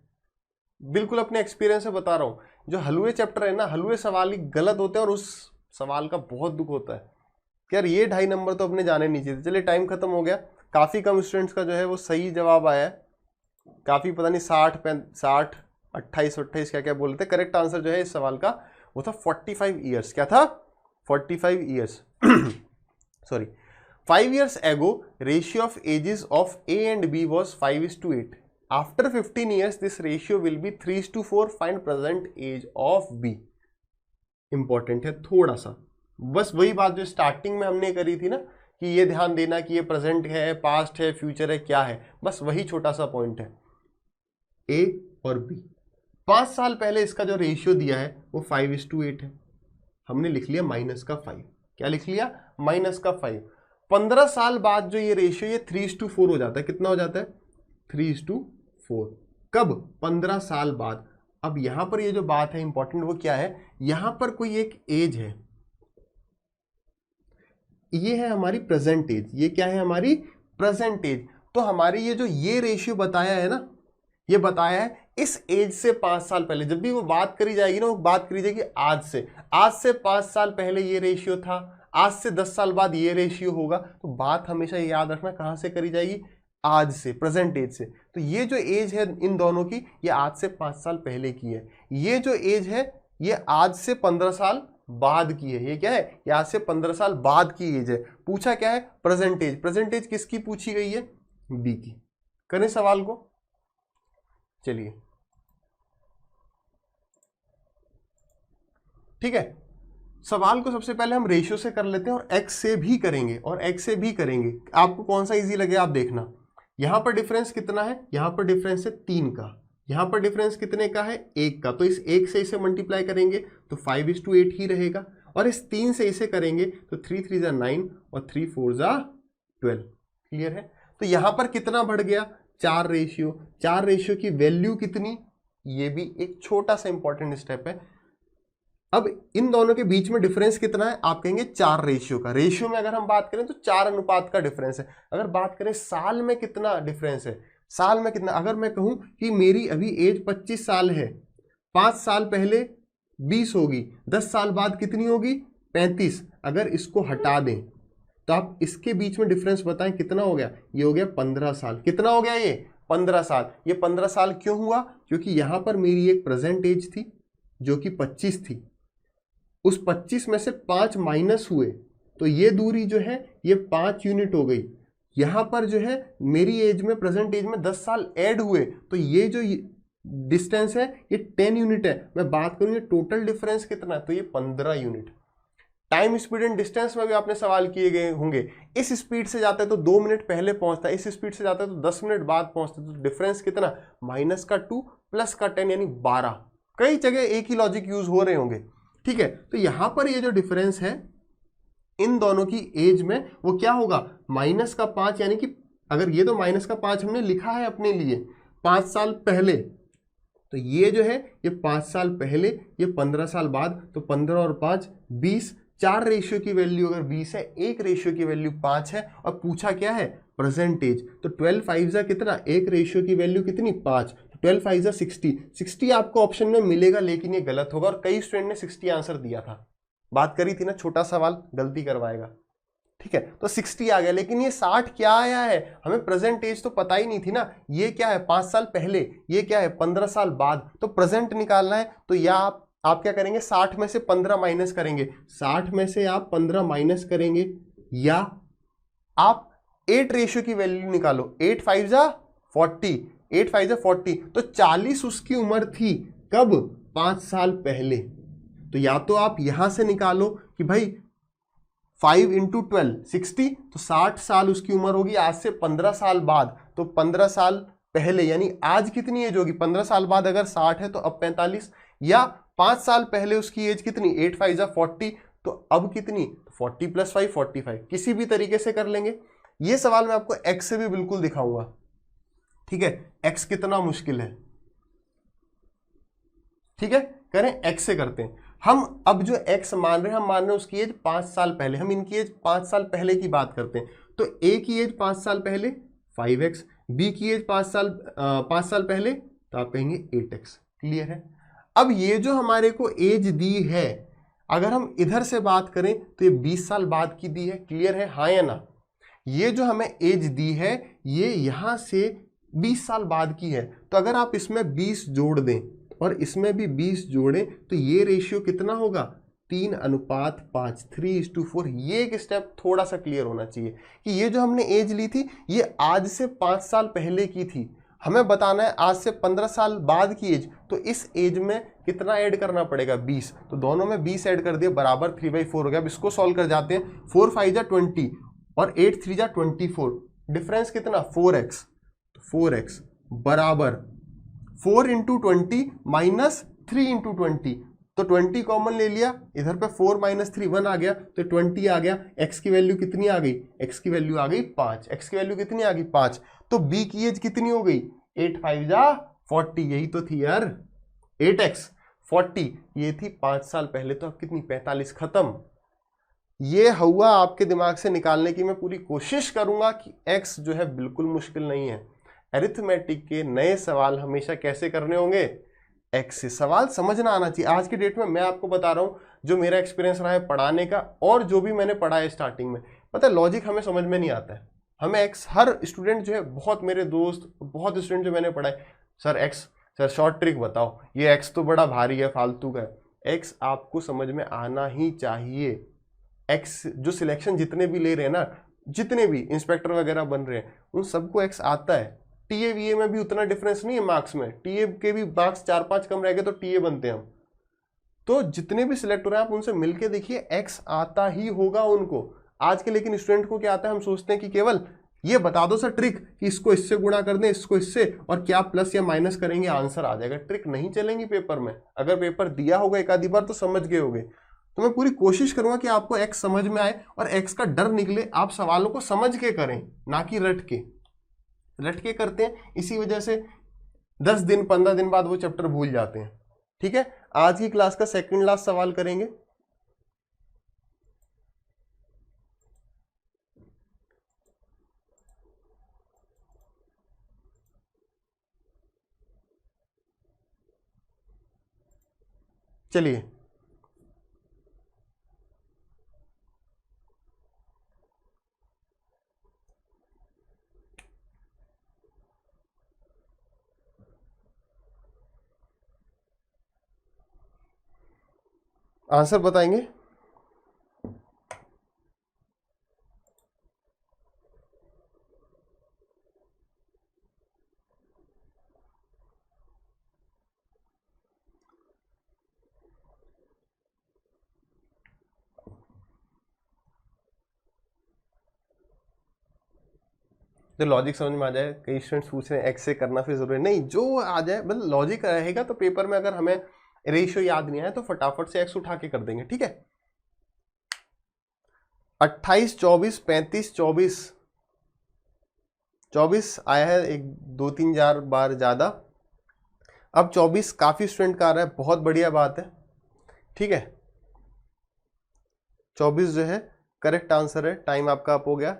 बिल्कुल अपने एक्सपीरियंस से बता रहा हूँ, जो हलवे चैप्टर है ना, हलवे सवाल ही गलत होते हैं और उस सवाल का बहुत दुख होता है कि यार ये 2.5 नंबर तो अपने जाने नहीं चाहिए। चलिए टाइम खत्म हो गया, काफ़ी कम स्टूडेंट्स का जो है वो सही जवाब आया है, काफ़ी पता नहीं 60 28 28 क्या क्या बोलते हैं। करेक्ट आंसर जो है इस सवाल का वो था 45 ईयर्स। क्या था? 45 years sorry 5 years ago ratio of ages of A and B was 5:8. After 15 years this ratio will be 3:4. Find present age of B. Important है थोड़ा सा, बस वही बात जो स्टार्टिंग में हमने करी थी ना कि ये ध्यान देना कि ये प्रेजेंट है, पास्ट है, फ्यूचर है, क्या है, बस वही छोटा सा पॉइंट है। ए और बी 5 साल पहले इसका जो रेशियो दिया है वो 5:8 है, हमने लिख लिया -5। क्या लिख लिया? -5। 15 साल बाद जो ये रेशियो ये 3:4 हो जाता है। कितना हो जाता है? 3:4। कब? 15 साल बाद। अब यहां पर ये जो बात है इंपॉर्टेंट वो क्या है, यहां पर कोई एक एज है, ये है हमारी प्रेजेंट एज। ये क्या है? हमारी प्रेजेंट एज। तो हमारी ये जो ये रेशियो बताया है ना, ये बताया है इस एज से 5 साल पहले। जब भी वो बात करी जाएगी ना, वो बात करी जाएगी आज से 5 साल पहले ये रेशियो था, आज से 10 साल बाद ये रेशियो होगा। तो बात हमेशा याद रखना कहां से करी जाएगी? आज से, प्रेजेंट एज से। तो ये जो एज है इन दोनों की, ये आज से 5 साल पहले की है। ये जो एज है ये आज से 15 साल बाद की है। ये क्या है? ये आज से 15 साल बाद की एज है। पूछा क्या है? Present as. प्रेजेंट एज किसकी पूछी गई है? बी की। करें सवाल को? चलिए ठीक है, सवाल को सबसे पहले हम रेशियो से कर लेते हैं और एक्स से भी करेंगे, और एक्स से भी करेंगे। आपको कौन सा इजी लगे आप देखना। यहां पर डिफरेंस कितना है? यहां पर डिफरेंस है 3 का। यहां पर डिफरेंस कितने का है? 1 का। तो इस 1 से इसे मल्टीप्लाई करेंगे तो 5:8 ही रहेगा, और इस 3 से इसे करेंगे तो 3 3 जा 9 और 3 4 जा 12। क्लियर है? तो यहां पर कितना बढ़ गया? 4 रेशियो। 4 रेशियो की वैल्यू कितनी? ये भी एक छोटा सा इंपॉर्टेंट स्टेप है। अब इन दोनों के बीच में डिफरेंस कितना है? आप कहेंगे 4 रेशियो का। रेशियो में अगर हम बात करें तो 4 अनुपात का डिफरेंस है। अगर बात करें साल में कितना डिफरेंस है, साल में कितना, अगर मैं कहूं कि मेरी अभी एज 25 साल है, 5 साल पहले 20 होगी, 10 साल बाद कितनी होगी? 35। अगर इसको हटा दें तो आप इसके बीच में डिफरेंस बताएं कितना हो गया? ये हो गया 15 साल। कितना हो गया? ये 15 साल। ये 15 साल क्यों हुआ? क्योंकि यहां पर मेरी एक प्रेजेंट एज थी जो कि 25 थी, उस 25 में से 5 माइनस हुए तो ये दूरी जो है ये 5 यूनिट हो गई। यहां पर जो है मेरी एज में, प्रेजेंट एज में 10 साल ऐड हुए तो ये जो डिस्टेंस है ये 10 यूनिट है। मैं बात करूं ये टोटल डिफरेंस कितना है, तो ये 15 unit. Time, speed and distance में भी आपने सवाल किए गए होंगे। इस स्पीड से जाता है तो 2 मिनट पहले पहुंचता है, इस स्पीड से जाता है तो 10 मिनट बाद पहुंचता है। तो डिफरेंस कितना? -2 + 10 यानी 12। कई जगह एक ही लॉजिक यूज हो रहे होंगे। ठीक है, तो यहां पर ये जो डिफरेंस है इन दोनों की एज में वो क्या होगा? -5, यानी कि अगर ये तो -5 हमने लिखा है अपने लिए 5 साल पहले, तो ये जो है ये 5 साल पहले, ये 15 साल बाद, तो 15 और 5 20। 4 रेशियो की वैल्यू अगर 20 है, 1 रेशियो की वैल्यू 5 है, और पूछा क्या है? Present age. तो 12 5 जा कितना? 1 रेशियो की वैल्यू कितनी? 5। 12 5 जा 60। 60 आपको ऑप्शन में मिलेगा, लेकिन ये गलत होगा, और कई स्टूडेंट ने 60 आंसर दिया था। बात करी थी ना, छोटा सवाल गलती करवाएगा। ठीक है, तो 60 आ गया, लेकिन ये 60 क्या आया है? हमें प्रेजेंट एज तो पता ही नहीं थी ना। ये क्या है? 5 साल पहले। ये क्या है? 15 साल बाद। तो प्रेजेंट निकालना है, तो या आप क्या करेंगे? 60 में से 15 माइनस करेंगे। 60 में से आप 15 माइनस करेंगे, या आप 8 रेशियो की वैल्यू निकालो। 8 5 जा 40, 8 5 जा 40। तो 40 उसकी उम्र थी। कब? 5 साल पहले। तो या तो आप यहां से निकालो कि भाई 5 × 12 60, तो 60 साल उसकी उम्र होगी आज से 15 साल बाद। तो 15 साल पहले यानी आज कितनी एज होगी? 15 साल बाद अगर 60 है तो अब 45। या 5 साल पहले उसकी एज कितनी? 8 5 जा 40, तो अब कितनी? 40 + 5 45। किसी भी तरीके से कर लेंगे। ये सवाल मैं आपको एक्स से भी बिल्कुल दिखाऊंगा। ठीक है, एक्स कितना मुश्किल है। ठीक है, करें एक्स से करते हैं हम। अब जो x मान रहे हैं, हम मान रहे हैं उसकी एज 5 साल पहले। हम इनकी एज 5 साल पहले की बात करते हैं। तो a की एज 5 साल पहले 5x, b की एज 5 साल पहले, तो आप कहेंगे 8x। क्लियर है? अब ये जो हमारे को एज दी है, अगर हम इधर से बात करें तो ये 20 साल बाद की दी है। क्लियर है? हाँ या ना? ये जो हमें एज दी है ये यहां से 20 साल बाद की है। तो अगर आप इसमें 20 जोड़ दें और इसमें भी 20 जोड़ें तो ये रेशियो कितना होगा? 3:5, 3:4। ये एक स्टेप थोड़ा सा क्लियर होना चाहिए कि ये जो हमने एज ली थी ये आज से 5 साल पहले की थी। हमें बताना है आज से 15 साल बाद की एज। तो इस एज में कितना ऐड करना पड़ेगा 20, तो दोनों में 20 ऐड कर दिए बराबर 3/4 हो गया। अब इसको सॉल्व कर जाते हैं, 4 5 जा 20 और 8 3 जा 24, डिफरेंस कितना 4x, 4x बराबर 4 इंटू 20 माइनस 3 इंटू 20, तो 20 कॉमन ले लिया, इधर पे 4 माइनस 3 1 आ गया, तो 20 आ गया। x की वैल्यू कितनी आ गई, x की वैल्यू आ गई 5, x की वैल्यू कितनी आ गई 5, तो b की एज कितनी हो गई 8 5 जा 40, यही तो थी यार 8x 40, ये थी 5 साल पहले, तो अब कितनी 45, खत्म। ये हुआ आपके दिमाग से निकालने की मैं पूरी कोशिश करूंगा कि x जो है बिल्कुल मुश्किल नहीं है। अरिथमेटिक के नए सवाल हमेशा कैसे करने होंगे, एक्स से सवाल समझना आना चाहिए। आज की डेट में मैं आपको बता रहा हूँ जो मेरा एक्सपीरियंस रहा है पढ़ाने का और जो भी मैंने पढ़ा है स्टार्टिंग में, पता है लॉजिक हमें समझ में नहीं आता है। हमें एक्स, हर स्टूडेंट जो है, बहुत मेरे दोस्त, बहुत स्टूडेंट जो मैंने पढ़ा है, sir x, sir short trick बताओ, ये एक्स तो बड़ा भारी है, फालतू का है। एक्स आपको समझ में आना ही चाहिए। एक्स जो सिलेक्शन जितने भी ले रहे हैं ना, जितने भी इंस्पेक्टर वगैरह बन रहे हैं, उन सबको एक्स आता है। टीए वीए में भी उतना डिफरेंस नहीं है मार्क्स में, टीए के भी मार्क्स 4-5 कम रह गए तो टीए बनते हैं हम। तो जितने भी सिलेक्ट हो रहे हैं आप उनसे मिलके देखिए, एक्स आता ही होगा उनको। आज के लेकिन स्टूडेंट को क्या आता है, हम सोचते हैं कि केवल ये बता दो सर ट्रिक कि इसको इससे गुणा कर दें, इसको इससे, और क्या प्लस या माइनस करेंगे आंसर आ जाएगा। ट्रिक नहीं चलेंगी पेपर में। अगर पेपर दिया होगा एक आधी बार तो समझ गए होगे। तो मैं पूरी कोशिश करूंगा कि आपको एक्स समझ में आए और एक्स का डर निकले। आप सवालों को समझ के करें, ना कि रट के करते हैं, इसी वजह से 10 दिन 15 दिन बाद वो चैप्टर भूल जाते हैं। ठीक है, आज की क्लास का सेकंड लास्ट सवाल करेंगे। चलिए, आंसर बताएंगे। जो लॉजिक समझ में आ जाए, कई स्टूडेंट्स पूछ रहे हैं एक्स से करना फिर जरूरी नहीं, जो आ जाए मतलब लॉजिक रहेगा तो पेपर में अगर हमें रेशियो याद नहीं आया तो फटाफट से एक्स उठा के कर देंगे। ठीक है, 28 24 35 24 24 आया है, एक 2-3 बार ज्यादा। अब 24 काफी स्टूडेंट का आ रहा है, बहुत बढ़िया बात है। ठीक है, 24 जो है करेक्ट आंसर है। टाइम आपका अप हो गया,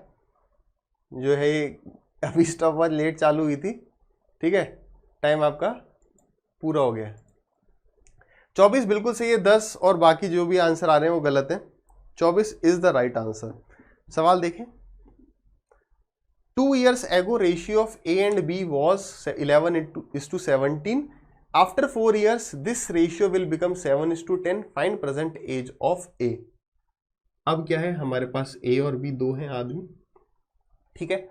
जो है अभी स्टॉप वॉच लेट चालू हुई थी। ठीक है, टाइम आपका पूरा हो गया। 24 बिल्कुल सही है, 10 और बाकी जो भी आंसर आ रहे हैं वो गलत है। 24 इज द राइट आंसर। सवाल देखें, 2 years ago ratio of A and B was 11:17. After 4 years this ratio will become 7:10. Find present age of A. अब क्या है, हमारे पास A और B दो हैं आदमी। ठीक है,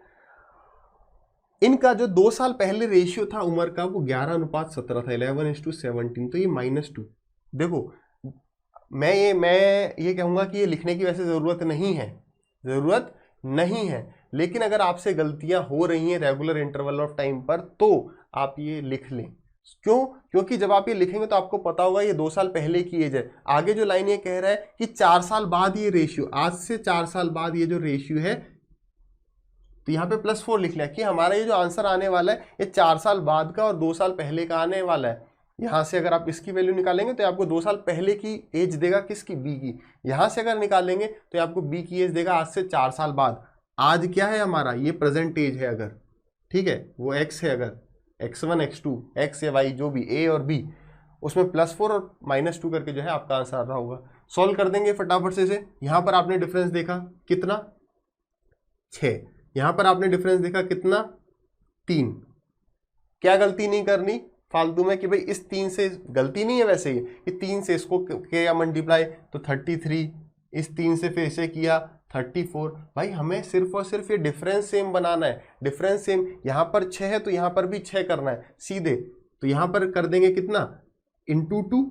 इनका जो 2 साल पहले रेशियो था उम्र का वो 11:17 था, 11:17, तो ये -2। देखो, मैं ये कहूंगा कि ये लिखने की वैसे जरूरत नहीं है, लेकिन अगर आपसे गलतियां हो रही हैं रेगुलर इंटरवल ऑफ टाइम पर तो आप ये लिख लें। क्यों? क्योंकि जब आप ये लिखेंगे तो आपको पता होगा ये 2 साल पहले की एज है। आगे जो लाइन ये कह रहा है कि 4 साल बाद ये रेशियो, आज से 4 साल बाद ये जो रेशियो है, तो यहाँ पे +4 लिख लिया कि हमारा ये जो आंसर आने वाला है ये 4 साल बाद का और 2 साल पहले का आने वाला है। यहाँ से अगर आप इसकी वैल्यू निकालेंगे तो आपको 2 साल पहले की एज देगा, किसकी, बी की। यहाँ से अगर निकालेंगे तो आपको बी की एज देगा आज से 4 साल बाद। आज क्या है हमारा, ये प्रेजेंट एज है अगर, ठीक है, वो एक्स है, अगर x1 x2 एक्स या वाई जो भी ए और बी, उसमें +4 और -2 करके जो है आपका आंसर आ रहा होगा। सॉल्व कर देंगे फटाफट से इसे। यहाँ पर आपने डिफरेंस देखा कितना, 6। यहाँ पर आपने डिफरेंस देखा कितना, 3। क्या गलती नहीं करनी फालतू में कि भाई इस 3 से, गलती नहीं है वैसे ये 3 से इसको किया मल्टीप्लाई तो 33, इस 3 से फिर इसे किया 34। भाई हमें सिर्फ और सिर्फ ये डिफरेंस सेम बनाना है। डिफरेंस सेम, यहाँ पर 6 है तो यहाँ पर भी 6 करना है सीधे। तो यहाँ पर कर देंगे कितना, इंटू 2,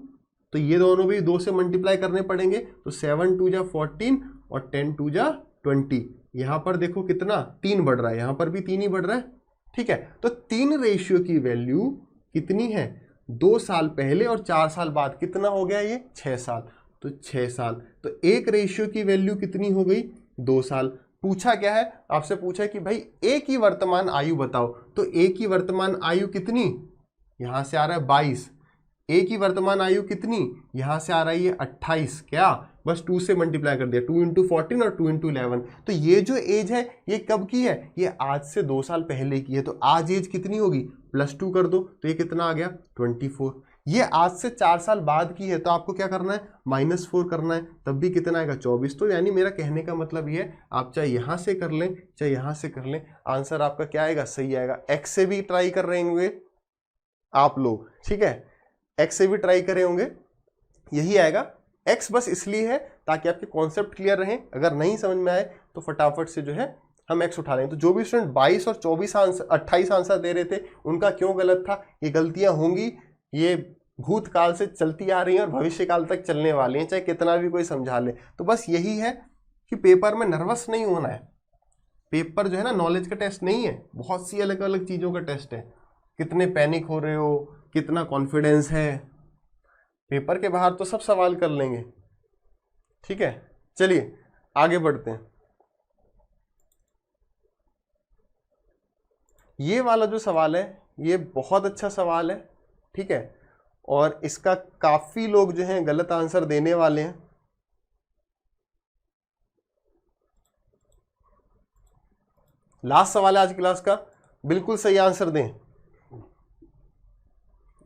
तो ये दोनों भी 2 से मल्टीप्लाई करने पड़ेंगे, तो 7 2 जा 14 और 10 2 जा 20। यहाँ पर देखो कितना 3 बढ़ रहा है, यहाँ पर भी 3 ही बढ़ रहा है, ठीक है। तो 3 रेशियो की वैल्यू कितनी है, 2 साल पहले और 4 साल बाद, कितना हो गया ये 6 साल, तो 6 साल। तो एक रेशियो की वैल्यू कितनी हो गई, 2 साल। पूछा क्या है, आपसे पूछा कि भाई ए की वर्तमान आयु बताओ, तो ए की वर्तमान आयु कितनी, यहां से आ रहा है 22। ए की वर्तमान आयु कितनी, यहां से आ रही है 28, क्या बस 2 से मल्टीप्लाई कर दिया, 2 इंटू 14 और 2 इंटू 11। तो ये जो एज है ये कब की है, ये आज से 2 साल पहले की है। तो आज एज कितनी होगी, +2 कर दो, तो ये कितना आ गया 24। ये आज से 4 साल बाद की है, तो आपको क्या करना है, -4 करना है, तब भी कितना आएगा 24। तो यानी मेरा कहने का मतलब ये है, आप चाहे यहां से कर लें चाहे यहां से कर लें, आंसर आपका क्या आएगा, सही आएगा। एक्स से भी ट्राई कर रहे होंगे आप लोग, ठीक है, एक्स से भी ट्राई करे होंगे, यही आएगा। एक्स बस इसलिए है ताकि आपके कॉन्सेप्ट क्लियर रहें, अगर नहीं समझ में आए तो फटाफट से जो है हम एक्स उठा लें। तो जो भी स्टूडेंट 22 और 24 आंसर 28 आंसर दे रहे थे, उनका क्यों गलत था, ये गलतियां होंगी, ये भूतकाल से चलती आ रही हैं और भविष्य काल तक चलने वाली हैं, चाहे कितना भी कोई समझा ले। तो बस यही है कि पेपर में नर्वस नहीं होना है। पेपर जो है ना नॉलेज का टेस्ट नहीं है, बहुत सी अलग अलग चीज़ों का टेस्ट है। कितने पैनिक हो रहे हो, कितना कॉन्फिडेंस है, पेपर के बाहर तो सब सवाल कर लेंगे, ठीक है। चलिए आगे बढ़ते हैं। ये वाला जो सवाल है ये बहुत अच्छा सवाल है, ठीक है, और इसका काफी लोग जो हैं गलत आंसर देने वाले हैं। लास्ट सवाल है आज क्लास का, बिल्कुल सही आंसर दें।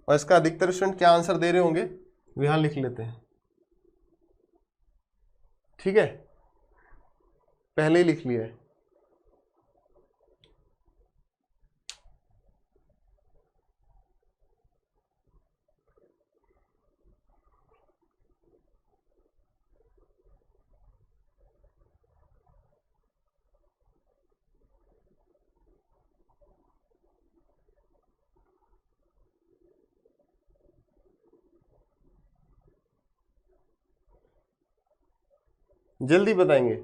और इसका अधिकतर स्टूडेंट क्या आंसर दे रहे होंगे यहां लिख लेते हैं, ठीक है, पहले ही लिख लिया है। जल्दी बताएंगे।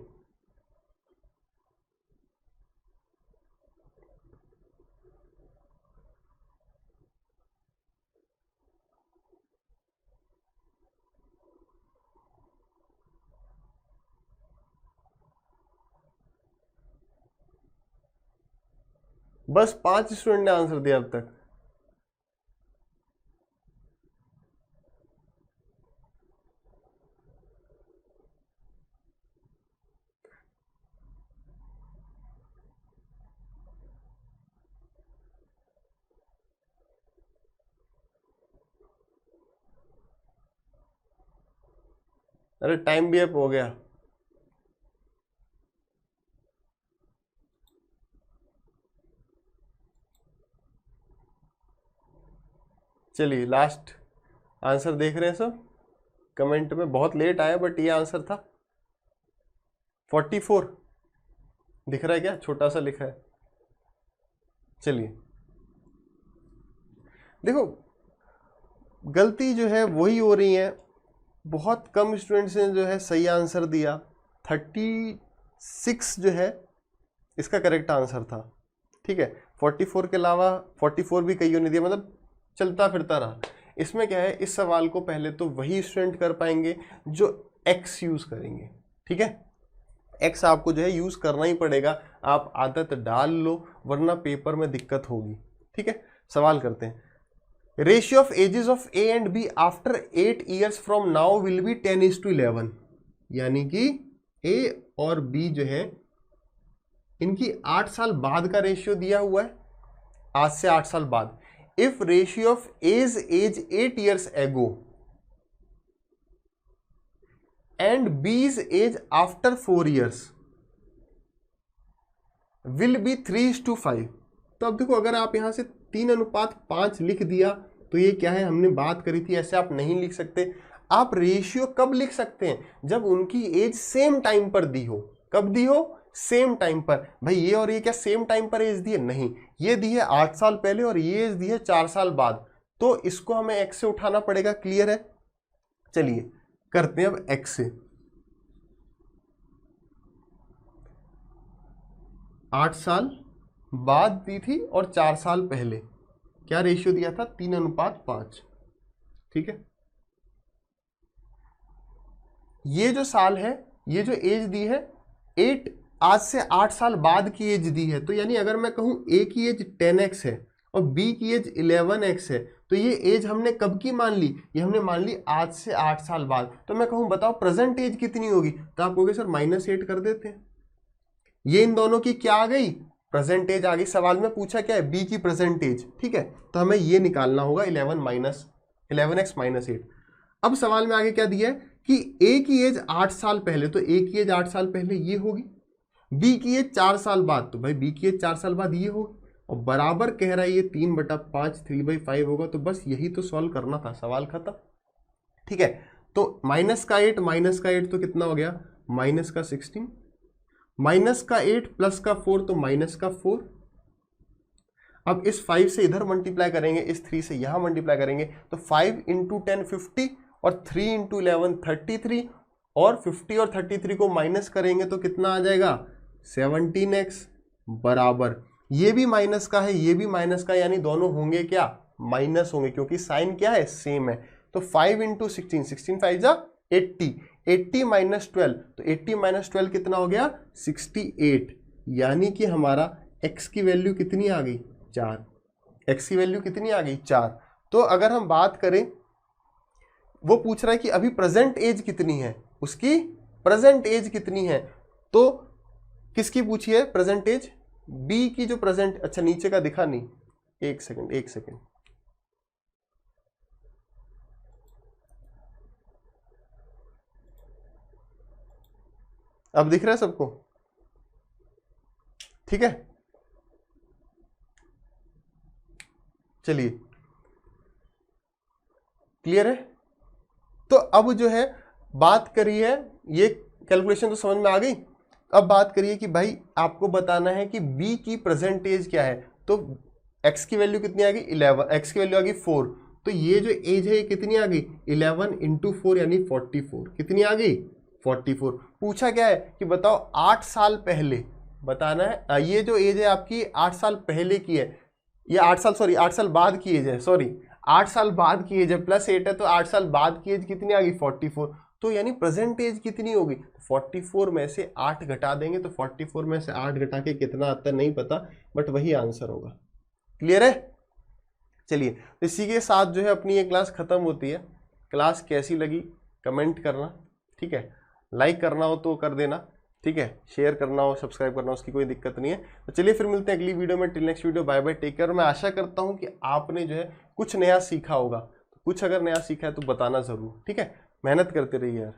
बस 5 स्टूडेंट ने आंसर दिया अब तक। अरे टाइम भी अप हो गया। चलिए लास्ट आंसर देख रहे हैं सब, कमेंट में बहुत लेट आया बट ये आंसर था 44। दिख रहा है क्या, छोटा सा लिखा है। चलिए देखो गलती जो है वही हो रही है, बहुत कम स्टूडेंट्स ने जो है सही आंसर दिया। 36 जो है इसका करेक्ट आंसर था, ठीक है। 44 के अलावा 44 भी कईयों ने दिया, मतलब चलता फिरता रहा। इसमें क्या है, इस सवाल को पहले तो वही स्टूडेंट कर पाएंगे जो एक्स यूज करेंगे, ठीक है। एक्स आपको जो है यूज करना ही पड़ेगा, आप आदत डाल लो वरना पेपर में दिक्कत होगी, ठीक है। सवाल करते हैं। Ratio of ages of A and B after 8 years from now will be 10:11, यानी कि ए और बी जो है इनकी 8 साल बाद का रेशियो दिया हुआ है, आज से 8 साल बाद। If ratio of age 8 years ago and B's age after 4 years will be 3:5। तो अब देखो अगर आप यहां से 3:5 लिख दिया तो ये क्या है, हमने बात करी थी, ऐसे आप नहीं लिख सकते। आप रेशियो कब लिख सकते हैं, जब उनकी एज सेम टाइम पर दी हो। कब दी हो, सेम टाइम पर। भाई ये और ये क्या सेम टाइम पर एज दी है, नहीं, ये दी है 8 साल पहले और ये एज दी है 4 साल बाद। तो इसको हमें x से उठाना पड़ेगा। क्लियर है? चलिए करते हैं अब x से। 8 साल बाद दी थी और 4 साल पहले क्या रेशियो दिया था? 3:5। ठीक है, ये जो साल है, ये जो एज दी है 8, आज से 8 साल बाद की एज दी है। तो यानी अगर मैं कहूं ए की एज 10x है और बी की एज 11x है, तो ये एज हमने कब की मान ली? ये हमने मान ली आज से 8 साल बाद। तो मैं कहूं बताओ प्रेजेंट एज कितनी होगी? तो आप कहोगे सर -8 कर देते हैं। ये इन दोनों की क्या आ गई? प्रेजेंट एज आ गई। सवाल में पूछा क्या है? बी की प्रेजेंट एज। ठीक है, तो हमें ये निकालना होगा 11x - 8। अब सवाल में आगे क्या दिया है कि ए की एज 8 साल पहले, तो ए की एज 8 साल पहले ये होगी। बी की एज 4 साल बाद, तो भाई बी की एज 4 साल बाद ये होगी। और बराबर कह रहा है ये 3/5 3/5 होगा। तो बस यही तो सॉल्व करना था, सवाल खत्म। ठीक है, तो -8 तो कितना हो गया? -16, -8 +4 तो -4। अब इस 5 से इधर मल्टीप्लाई करेंगे, इस 3 से यहां मल्टीप्लाई करेंगे, तो 5 × 10 50 और 3 × 11 33, और 50 और 33 को माइनस करेंगे तो कितना आ जाएगा? 17x बराबर, ये भी माइनस का है, ये भी माइनस का, यानी दोनों होंगे क्या? माइनस होंगे, क्योंकि साइन क्या है? सेम है। तो 5 × 16, 16 5 जा 80, 80 - 12, तो 80 - 12 कितना हो गया? 68। यानी कि हमारा x की वैल्यू कितनी आ गई? 4। x की वैल्यू कितनी आ गई? 4। तो अगर हम बात करें, वो पूछ रहा है कि अभी प्रेजेंट एज कितनी है, उसकी प्रेजेंट एज कितनी है। तो किसकी पूछी है प्रेजेंट एज? बी की जो प्रेजेंट, अच्छा नीचे का दिखा नहीं, एक सेकंड, अब दिख रहा है सबको? ठीक है, चलिए क्लियर है। तो अब जो है बात करिए, ये कैलकुलेशन तो समझ में आ गई। अब बात करिए कि भाई आपको बताना है कि b की प्रेजेंट एज क्या है। तो x की वैल्यू कितनी आ गई? 11, x की वैल्यू आ गई 4। तो ये जो एज है ये कितनी आ गई? 11 × 4 यानी 44। कितनी आ गई? 44। पूछा क्या है कि बताओ 8 साल पहले बताना है। ये जो एज है आपकी 8 साल पहले की है, ये 8 साल बाद की एज है, 8 साल बाद की एज है, +8 है, तो 8 साल बाद की एज कितनी आ गई? 44। तो यानी प्रेजेंट एज कितनी होगी? 44 में से 8 घटा देंगे, तो 44 में से 8 घटा के कितना आता है नहीं पता, बट वही आंसर होगा। क्लियर है? चलिए, इसी के साथ जो है अपनी ये क्लास खत्म होती है। क्लास कैसी लगी कमेंट करना, ठीक है? लाइक करना हो तो कर देना, ठीक है? शेयर करना हो, सब्सक्राइब करना हो, उसकी कोई दिक्कत नहीं है। तो चलिए फिर मिलते हैं अगली वीडियो में। Till next video, bye bye, take care. मैं आशा करता हूँ कि आपने जो है कुछ नया सीखा होगा। कुछ अगर नया सीखा है तो बताना ज़रूर, ठीक है? मेहनत करते रहिए यार।